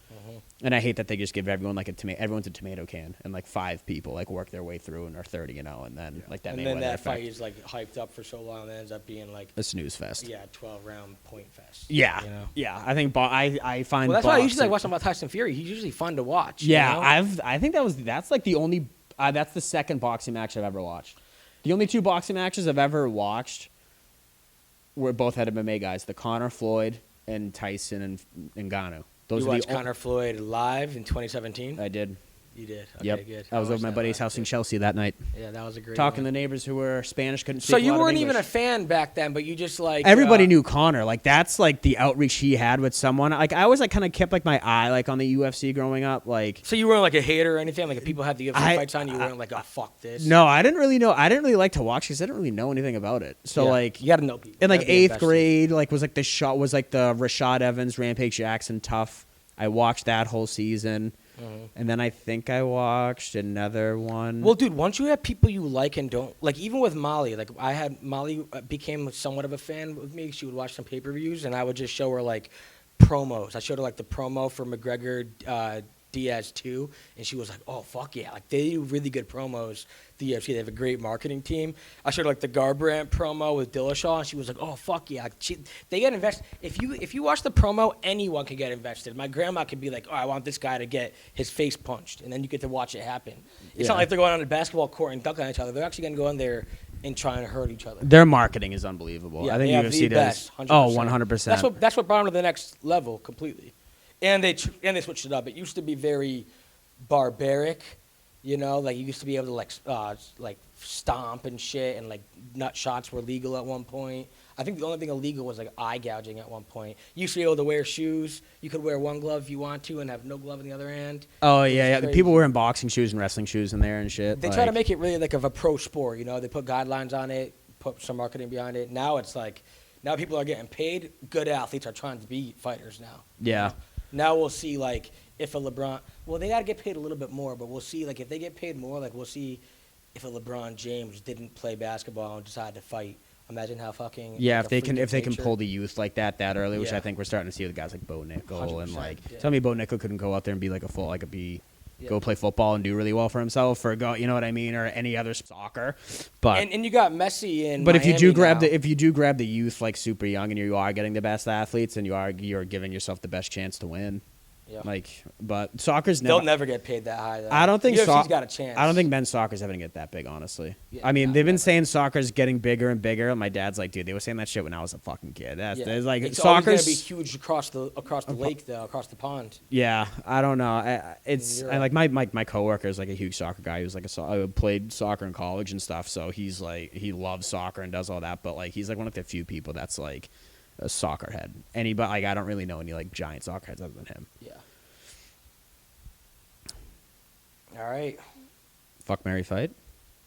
And I hate that they just give everyone like everyone's a tomato can, and like 5 people like work their way through and are 30-0, and then like that. And then that fight is like hyped up for so long, and ends up being like a snooze fest. Yeah, 12-round point fest. Yeah, yeah. I think I find. Well, that's why I usually like watching about Tyson Fury. He's usually fun to watch. Yeah, I think that's like the only that's the second boxing match I've ever watched. The only 2 boxing matches I've ever watched were both had MMA guys: the Conor Floyd and Tyson and Ngannou. You watched Conor Floyd live in 2017? I did. You did? Okay, yep. Good. I was over at my buddy's house in Chelsea that night. Yeah, that was a great Talking one. to neighbors who were Spanish, couldn't speak So you weren't even a fan back then, but you just like... Everybody knew Conor. Like, that's like the outreach he had with someone. Like, I always like kind of kept like my eye like on the UFC growing up. Like, so you weren't like a hater or anything? Like if people had the UFC fights on, you weren't like, oh, fuck this? No, I didn't really know. I didn't really like to watch because I didn't really know anything about it. So like... You got to know people. In like 8th grade, like was like the Rashad Evans, Rampage Jackson, Tough. I watched that whole season. And then I think I watched another one. Well, dude, once you have people you like and don't like, even with Molly, like Molly became somewhat of a fan with me. She would watch some pay-per-views, and I would just show her like promos. I showed her like the promo for McGregor Diaz 2, and she was like, "Oh fuck yeah!" Like they do really good promos. The UFC, they have a great marketing team. I showed her like the Garbrandt promo with Dillashaw, and she was like, "Oh fuck yeah!" Like, they get invested. If you watch the promo, anyone can get invested. My grandma could be like, "Oh, I want this guy to get his face punched," and then you get to watch it happen. It's not like they're going on a basketball court and dunking on each other. They're actually going to go in there and trying to hurt each other. Their marketing is unbelievable. Yeah, I think UFC does. 100%. Oh, 100%. That's what brought them to the next level completely. And they switched it up. It used to be very barbaric, like you used to be able to like stomp and shit, and like nut shots were legal at one point. I think the only thing illegal was like eye gouging at one point. You used to be able to wear shoes. You could wear one glove if you want to and have no glove in the other hand. Oh yeah. People wearing boxing shoes and wrestling shoes in there and shit. They try to make it really like of a pro sport. They put guidelines on it, put some marketing behind it. Now it's like, now people are getting paid. Good athletes are trying to be fighters now. Yeah. Now we'll see, like, if a LeBron... Well, they got to get paid a little bit more, but we'll see, like, if they get paid more, like, we'll see if a LeBron James didn't play basketball and decided to fight. Imagine how fucking... Yeah, like, if they can pull the youth like that early, which I think we're starting to see with guys like Bo Nickel. And, like, tell me Bo Nickel couldn't go out there and be, like, a full... Like, go play football and do really well for himself, or go, you know what I mean, or any other soccer. But and you got Messi in But Miami if you do grab the youth like super young, and you are getting the best athletes, and you're giving yourself the best chance to win. Yeah. Like, but soccer's They'll never get paid that high, though. I don't think UFC's got a chance. I don't think men's soccer's ever gonna get that big, honestly. Yeah, I mean, no, they've been never. saying soccer's getting bigger and bigger. My dad's like, dude, they were saying that shit when I was a fucking kid. It's like it's soccer's always gonna be huge across the lake, though, across the pond. Yeah, I don't know. I like my coworker is like a huge soccer guy. He was like played soccer in college and stuff. So he's like he loves soccer and does all that. But like he's like one of the few people that's like a soccer head. But like I don't really know any like giant soccer heads other than him. Yeah. All right. Fuck, marry, fight.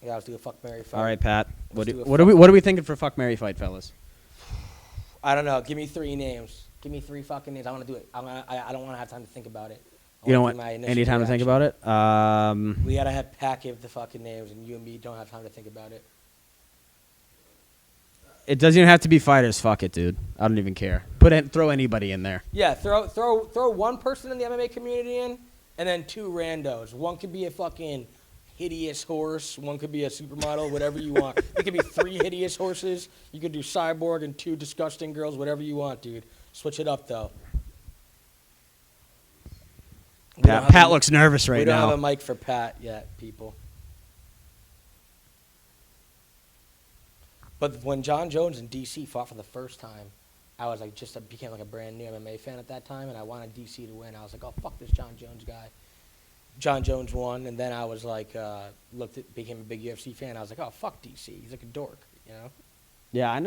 Yeah, let's do a fuck, marry, fight. All right, Pat. What Let's are we thinking for fuck, marry, fight, fellas? I don't know. Give me 3 names. Give me 3 fucking names. I want to do it. I don't want to have time to think about it. You don't want any time to think about it? We gotta have Pat give the fucking names, and you and me don't have time to think about it. It doesn't even have to be fighters. Fuck it, dude. I don't even care. Throw anybody in there. Yeah, throw one person in the MMA community in, and then 2 randos. One could be a fucking hideous horse. One could be a supermodel. Whatever you want. It could be 3 hideous horses. You could do Cyborg and 2 disgusting girls. Whatever you want, dude. Switch it up, though. Pat looks nervous right now. We don't have a mic for Pat yet, people. But when John Jones and DC fought for the first time, I was like, became like a brand new MMA fan at that time, and I wanted DC to win. I was like, oh, fuck this John Jones guy. John Jones won, and then I was like, became a big UFC fan. I was like, oh, fuck DC. He's like a dork, you know? Yeah,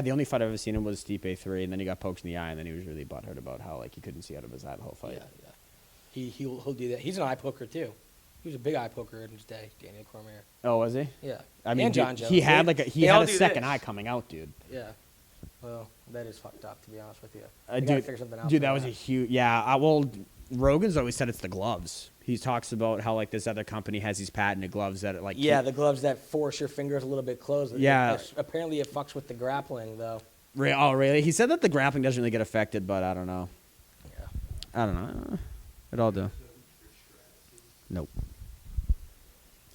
the only fight I've ever seen him was Stipe 3, and then he got poked in the eye, and then he was really butthurt about how like he couldn't see out of his eye the whole fight. Yeah. He'll do that. He's an eye poker too. He was a big eye poker in his day, Daniel Cormier. Oh, was he? Yeah. I mean, and John Jones. He had a second eye coming out, dude. Yeah. Well, that is fucked up, to be honest with you. Dude, figure something out. Dude, that was a huge. Yeah. Well, Rogan's always said it's the gloves. He talks about how like this other company has these patented gloves that like. Yeah, the gloves that force your fingers a little bit closed. Yeah. Apparently, it fucks with the grappling though. Oh, really? He said that the grappling doesn't really get affected, but I don't know. Yeah. I don't know. It all do. Nope.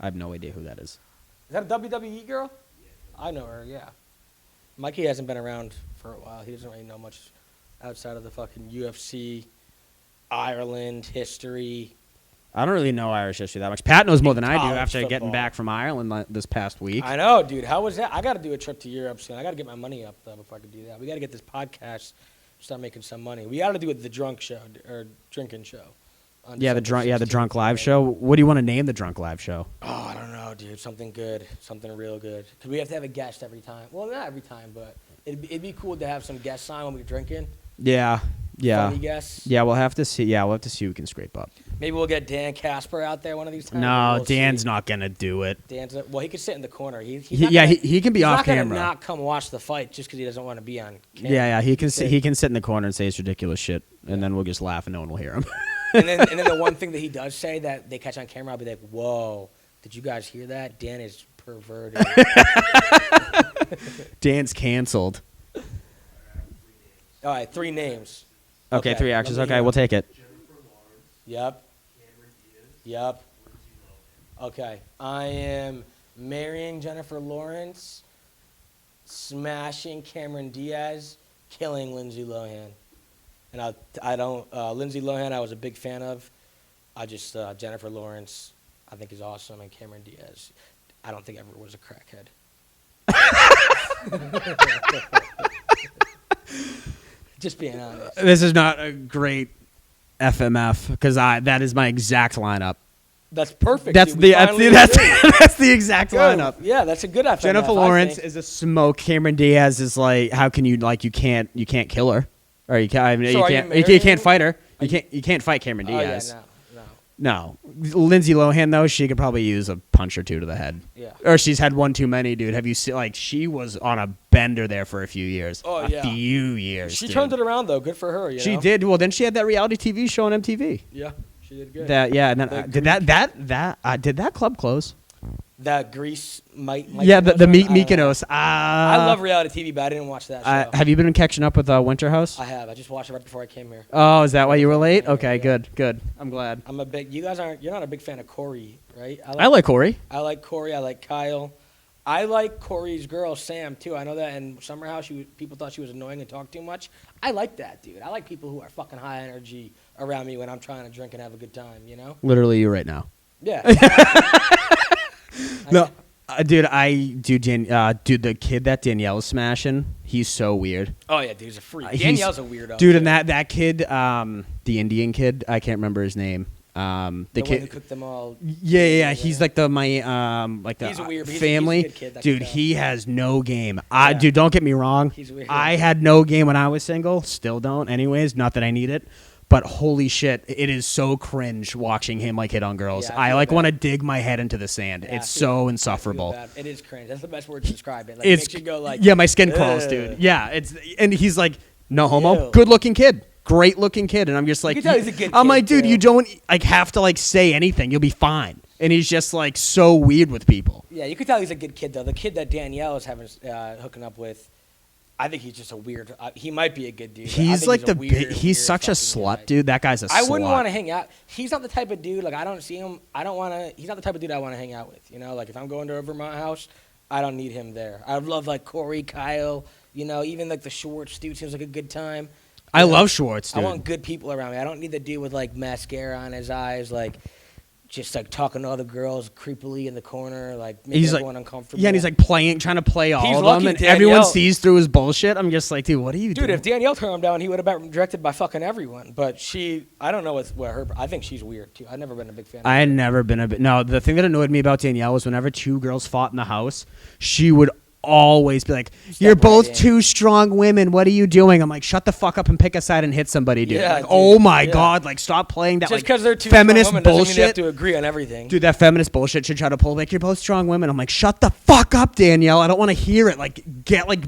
I have no idea who that is. Is that a WWE girl? Yeah. I know her, yeah. Mikey hasn't been around for a while. He doesn't really know much outside of the fucking UFC, Ireland history. I don't really know Irish history that much. Pat knows more than I do after football. Getting back from Ireland this past week. I know, dude. How was that? I got to do a trip to Europe soon. I got to get my money up, though, before I can do that. We got to get this podcast, start making some money. We got to do it the drunk show, or drinking show. Yeah, the drunk live show. What do you want to name the drunk live show? Oh, I don't know, dude. Something good, something real good. Because we have to have a guest every time. Well, not every time, but it'd be cool to have some guests on when we're drinking. Yeah. Funny guests. Yeah, we'll have to see. Yeah, we'll have to see who we can scrape up. Maybe we'll get Dan Casper out there one of these times. No, Dan's not gonna do it. Well, he could sit in the corner. He can be off camera. He's not gonna not come watch the fight just because he doesn't want to be on camera. Yeah, he can sit in the corner and say his ridiculous shit, and then we'll just laugh and no one will hear him. and then the one thing that he does say that they catch on camera, I'll be like, "Whoa, did you guys hear that? Dan is perverted." Dan's canceled. All right, 3 names. Okay, 3 actions. Okay, we'll take it. Yep. Yep. Okay. I am marrying Jennifer Lawrence, smashing Cameron Diaz, killing Lindsay Lohan. And Lindsay Lohan I was a big fan of. Jennifer Lawrence I think is awesome, and Cameron Diaz I don't think ever was a crackhead. Just being honest. This is not a great FMF because that is my exact lineup. That's perfect. That's the exact lineup. Yeah, that's a good FMF. Jennifer Lawrence is a smoke. Cameron Diaz is like, how can you you can't kill her, or you can't fight her. You can't fight Cameron Diaz. Oh, yeah, No. Lindsay Lohan though, she could probably use a punch or 2 to the head. Yeah. Or she's had one too many, dude. Have you seen she was on a bender there for a few years. Oh yeah. A few years. She turned it around though. Good for her. She did. Well, then she had that reality TV show on MTV. Yeah, she did good. And then did that club close? That Grease might. Yeah, the Mykonos. I love reality TV, but I didn't watch that show. Have you been catching up with Winter House? I have. I just watched it right before I came here. Oh, is that why you were late? Okay, yeah. Good. I'm glad. You guys aren't. You're not a big fan of Corey, right? I like Corey. I like Corey. I like Kyle. I like Corey's girl Sam too. I know that in Summer House, people thought she was annoying and talked too much. I like that, dude. I like people who are fucking high energy, around me when I'm trying to drink and have a good time, you know? Literally you right now. Yeah. No, dude, dude, the kid that Danielle's smashing, he's so weird. Oh yeah, dude, he's a freak. Danielle's a weirdo. Dude, and that kid, the Indian kid, I can't remember his name. The kid one who cooked them all. Yeah. He's like the He's a weird, family. He's a good kid, dude, he has no game. Yeah. Dude, don't get me wrong. He's weird. I had no game when I was single. Still don't. Anyways, not that I need it. But holy shit, it is so cringe watching him like hit on girls. Yeah, I like want to dig my head into the sand. Yeah, it's so insufferable. It is cringe. That's the best word to describe it. Like, it makes you go like, yeah, my skin crawls, dude. Yeah, and he's like, no homo, Ew. good looking kid. Great looking kid, and I'm just like, You can tell he's a good I'm kid, like, dude, too. you don't like have to like say anything. You'll be fine. And he's just like so weird with people. Yeah, you can tell he's a good kid though. The kid that Danielle is having hooking up with, I think he's just a weird. He might be a good dude. He's like he's such a fucking slut, guy. dude. That guy's a slut. I wouldn't want to hang out. He's not the type of dude. Like I don't see him. I don't want to. He's not the type of dude I want to hang out with. You know, like if I'm going to a Vermont house, I don't need him there. I love like Corey, Kyle. You know, even like the Schwartz dude seems like a good time. I love Schwartz, dude. I want good people around me. I don't need the dude with like mascara on his eyes, like just like talking to other girls creepily in the corner, like making everyone uncomfortable. Yeah, and he's like trying to play all of them, and Danielle. everyone sees through his bullshit. I'm just like, dude, what are you doing? Dude, if Danielle turned him down, he would have been rejected by fucking everyone. But I don't know what her. I think she's weird too. I've never been a big fan. I had never been no. The thing that annoyed me about Danielle was whenever two girls fought in the house, she would always be like, "You're both two strong women. What are you doing?" I'm like, "Shut the fuck up and pick a side and hit somebody, dude." Yeah, like, dude. Oh my god, like stop playing that. Just because they're two feminist strong women bullshit. Doesn't mean they have to agree on everything. Dude, that feminist bullshit should try to pull like you're both strong women. I'm like, shut the fuck up, Danielle. I don't want to hear it. Like,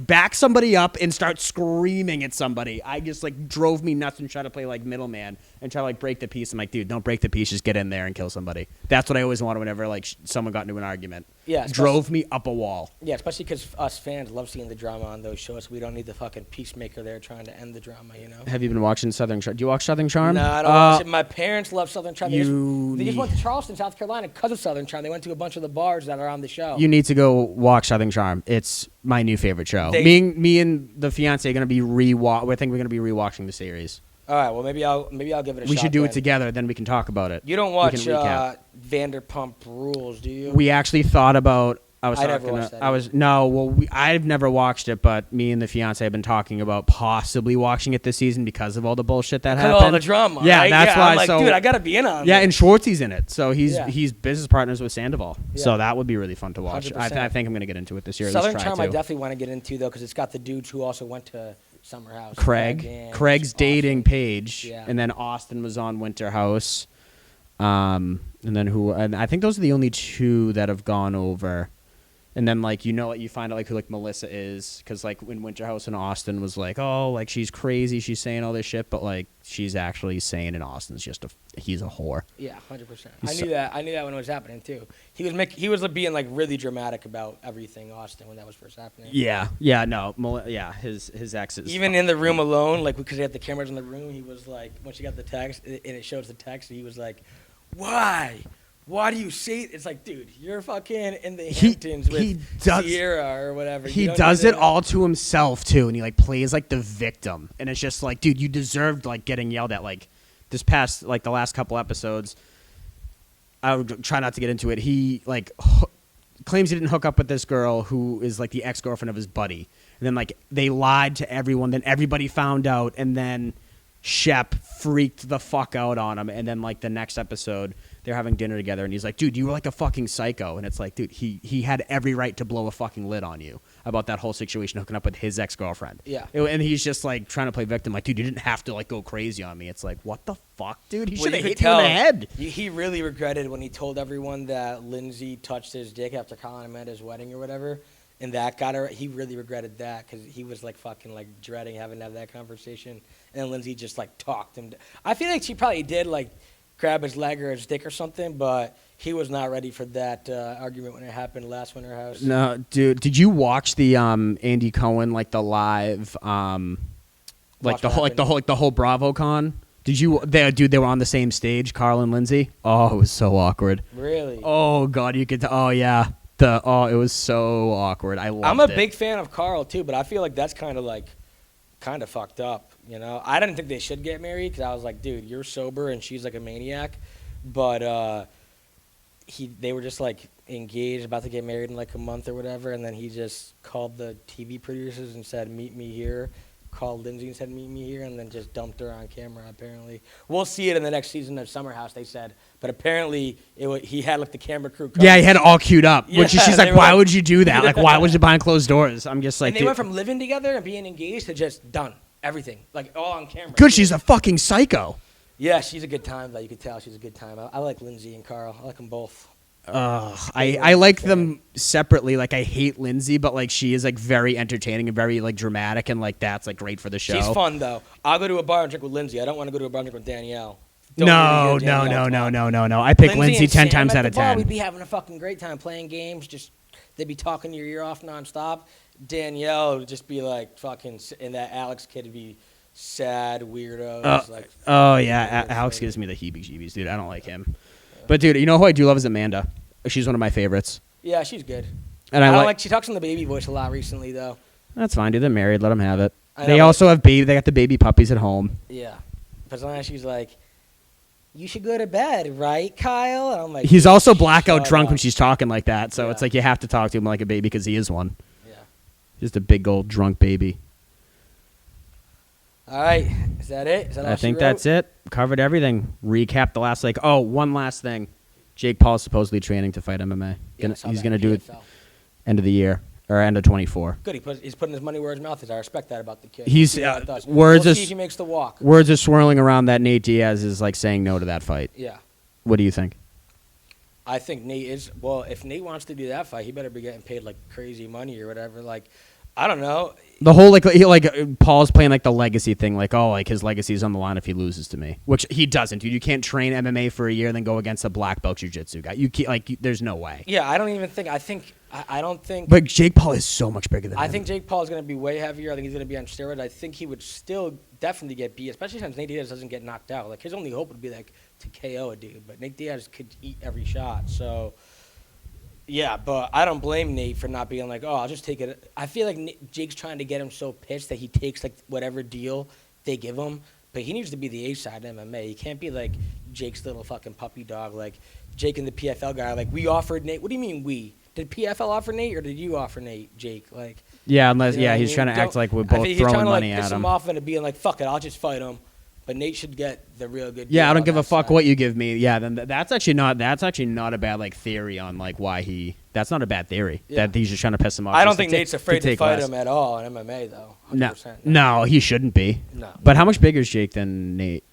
back somebody up and start screaming at somebody. I just like drove me nuts and try to play like middleman and try to like break the peace. I'm like, dude, don't break the peace. Just get in there and kill somebody. That's what I always wanted whenever like someone got into an argument. Yeah, drove me up a wall. Yeah, especially because us fans love seeing the drama on those shows. We don't need the fucking peacemaker there trying to end the drama, you know? Have you been watching Southern Charm? Do you watch Southern Charm? No, I don't watch it. My parents love Southern Charm. They You just went to Charleston, South Carolina because of Southern Charm. They went to a bunch of the bars that are on the show. You need to go watch Southern Charm. It's my new favorite show. Me and the fiance are gonna be I think we're gonna be rewatching the series. All right, well maybe I'll give it a shot. We should do then. it together, then we can talk about it. You don't watch Vanderpump Rules, do you? We actually thought about. I've never watched it, but me and the fiance have been talking about possibly watching it this season because of all the bullshit that happened. All the drama. Yeah, right? that's why. I'm like, dude, I gotta be in on. Yeah, this. and Schwartzy's in it, so he's business partners with Sandoval, Yeah. so that would be really fun to watch. 100%. I think I'm gonna get into it this year. Southern Charm, I definitely want to get into though, because it's got the dudes who also went to Summer House. Craig's dating Paige, Yeah. and then Austin was on Winter House, and I think those are the only two that have gone over. And then, like, you find out, like, who, like, Melissa is. Because, like, when Winter House in Austin was like, oh, like, she's crazy. She's saying all this shit. But, like, she's actually saying in Austin's just he's a whore. Yeah, 100%. I knew that when it was happening, too. He was being, like, really dramatic about everything Austin when that was first happening. Yeah. His ex is... Even in the room alone, like, because they had the cameras in the room, he was like, when she got the text, and it shows the text, he was like, why? Why do you say it? It's like, dude, you're fucking in the Hamptons with Sierra or whatever. He does it all to himself, too, and he, like, plays, like, the victim. And it's just like, dude, you deserved, like, getting yelled at. Like, the last couple episodes, I would try not to get into it. He, like, claims he didn't hook up with this girl who is, like, the ex-girlfriend of his buddy. And then, like, they lied to everyone. Then everybody found out, and then Shep freaked the fuck out on him. And then, like, the next episode... they're having dinner together, and he's like, dude, you were like a fucking psycho. And it's like, dude, he had every right to blow a fucking lid on you about that whole situation hooking up with his ex-girlfriend. Yeah. And he's just, like, trying to play victim. Like, dude, you didn't have to, like, go crazy on me. It's like, what the fuck, dude? He should have hit you in the head. He really regretted when he told everyone that Lindsay touched his dick after Colin and Amanda's wedding or whatever. And that got her. He really regretted that because he was, like, fucking, like, dreading having to have that conversation. And then Lindsay just, like, talked him. I feel like she probably did, like, grab his leg or his dick or something, but he was not ready for that argument when it happened last Winter House. No, dude, did you watch the Andy Cohen, like, the live, like the whole BravoCon? They were on the same stage, Carl and Lindsay. Oh, it was so awkward. Really? Oh god, you could. Oh yeah, it was so awkward. I loved it. I'm a big fan of Carl too, but I feel like that's kind of like kind of fucked up, you know. I didn't think they should get married because I was like, dude, you're sober and she's like a maniac. But they were just like engaged, about to get married in like a month or whatever, and then he just called the TV producers and said, meet me here. Called Lindsay and said, meet me here, and then just dumped her on camera, apparently. We'll see it in the next season of Summer House, they said. But apparently, he had, like, the camera crew come. Yeah, he had it all queued up. Yeah, she's like, why would you do that? Like, why was it behind closed doors? I'm just like... And they went from living together and being engaged to just done. Everything. Like, all on camera. Good, she's a fucking psycho. Yeah, she's a good time, though. You could tell she's a good time. I like Lindsay and Carl. I like them both. I like them separately. Like, I hate Lindsay, but like she is like very entertaining and very like dramatic, and like that's like great for the show. She's fun though. I'll go to a bar and drink with Lindsay. I don't want to go to a bar and drink with Danielle. No. I pick Lindsay 10 times out of 10. We'd be having a fucking great time playing games. Just they'd be talking your ear off nonstop. Danielle would just be like fucking, and that Alex kid would be sad weirdo. Alex gives me the heebie-jeebies, dude. I don't like him. But dude, you know who I do love is Amanda. She's one of my favorites. Yeah, she's good. And I don't like she talks in the baby voice a lot recently though. That's fine, dude. They're married. Let them have it. They also have baby. They got the baby puppies at home. Yeah, but sometimes she's like, "You should go to bed, right, Kyle?" And I'm like, he's also blackout drunk when she's talking like that. So it's like you have to talk to him like a baby because he is one. Yeah, just a big old drunk baby. All right, is that it? Is that all I think that's it. Covered everything. Recap the last one last thing. Jake Paul's supposedly training to fight MMA. He's gonna do it end of the year or end of 24. Good. He's putting his money where his mouth is. I respect that about the kid. He's we'll see if he makes the walk. Words are swirling around that Nate Diaz is like saying no to that fight. Yeah. What do you think? I think Nate is. Well, if Nate wants to do that fight, he better be getting paid like crazy money or whatever. Like, I don't know. The whole Paul's playing like the legacy thing, like his legacy is on the line if he loses to me, which he doesn't, dude. You can't train MMA for a year and then go against a black belt jiu-jitsu guy. You can't, there's no way. Yeah, I don't even think. I don't think. But Jake Paul is so much bigger than him. I think Jake Paul is going to be way heavier. I think he's going to be on steroids. I think he would still definitely get beat, especially since Nate Diaz doesn't get knocked out. Like his only hope would be like to KO a dude, but Nate Diaz could eat every shot. So. Yeah, but I don't blame Nate for not being like, oh, I'll just take it. I feel like Jake's trying to get him so pissed that he takes like whatever deal they give him. But he needs to be the A side in MMA. He can't be like Jake's little fucking puppy dog. Like Jake and the PFL guy. Like we offered Nate. What do you mean we? Did PFL offer Nate or did you offer Nate, Jake? Like yeah, unless he's trying to act like we're both throwing money at him. Piss him off into being like, fuck it, I'll just fight him. But Nate should get the real good. Yeah, I don't give a fuck what you give me. Yeah, then that's actually not a bad like theory on like why he. That's not a bad theory. Yeah. That he's just trying to piss him off. I don't think Nate's afraid to fight him at all in MMA though. 100%. No, he shouldn't be. No. But how much bigger is Jake than Nate?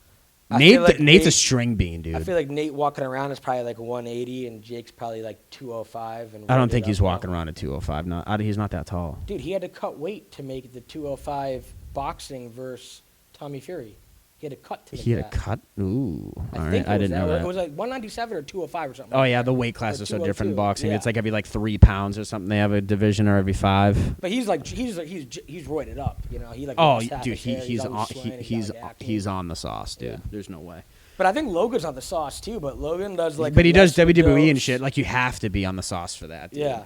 Nate's a string bean, dude. I feel like Nate walking around is probably like 180, and Jake's probably like 205. And I don't think he's walking around at 205. He's not that tall. Dude, he had to cut weight to make the 205 boxing versus Tommy Fury. He had a cut to He had a cut? Ooh. All right. I didn't know that. It was like 197 or 205 or something. Oh, yeah. The weight class is so different in boxing. Yeah. It's like every like 3 pounds or something. They have a division or every 5. But he's roided up. You know, he like. Oh, dude. He's on the sauce, dude. Yeah. There's no way. But I think Logan's on the sauce too. But Logan does like. But he does WWE and shit. Like you have to be on the sauce for that. Dude. Yeah.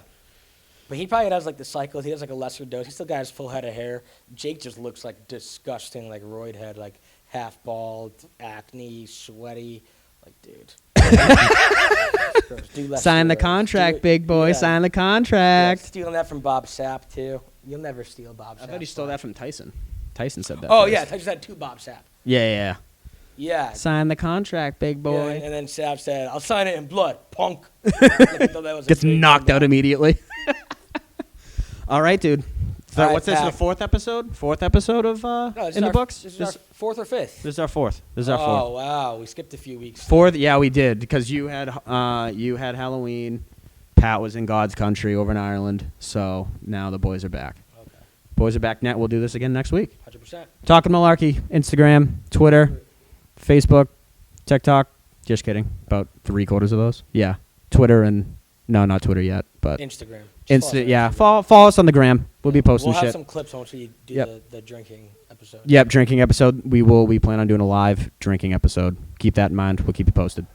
But he probably does like the cycles. He does like a lesser dose. He still got his full head of hair. Jake just looks like disgusting, like roid head, like. Half bald, acne, sweaty, like dude. Sign the contract, big boy. Yeah. Sign the contract. Yeah, stealing that from Bob Sapp too. You'll never steal Bob Sapp. I thought he stole that from Tyson. Tyson said that. Oh first. Yeah, Tyson said to Bob Sapp. Yeah. Yeah. Sign the contract, big boy. Yeah, and then Sapp said, "I'll sign it in blood, punk." Gets knocked out immediately. All right, dude. So what's this? The fourth episode? Fourth episode of in the books? This is our fourth or fifth. This is our fourth. Oh wow, we skipped a few weeks. Fourth, yeah, we did because you had Halloween. Pat was in God's country over in Ireland, so now the boys are back. Okay. Boys are back. We'll do this again next week. 100%. Talkin Malarkey, Instagram, Twitter, Facebook, TikTok. Just kidding. About 3/4 of those. Yeah, Twitter and no, not Twitter yet, but Instagram. Yeah, follow us on the gram. We'll be posting shit. We'll have some clips once we do the drinking episode. Yep, drinking episode. We plan on doing a live drinking episode. Keep that in mind. We'll keep you posted.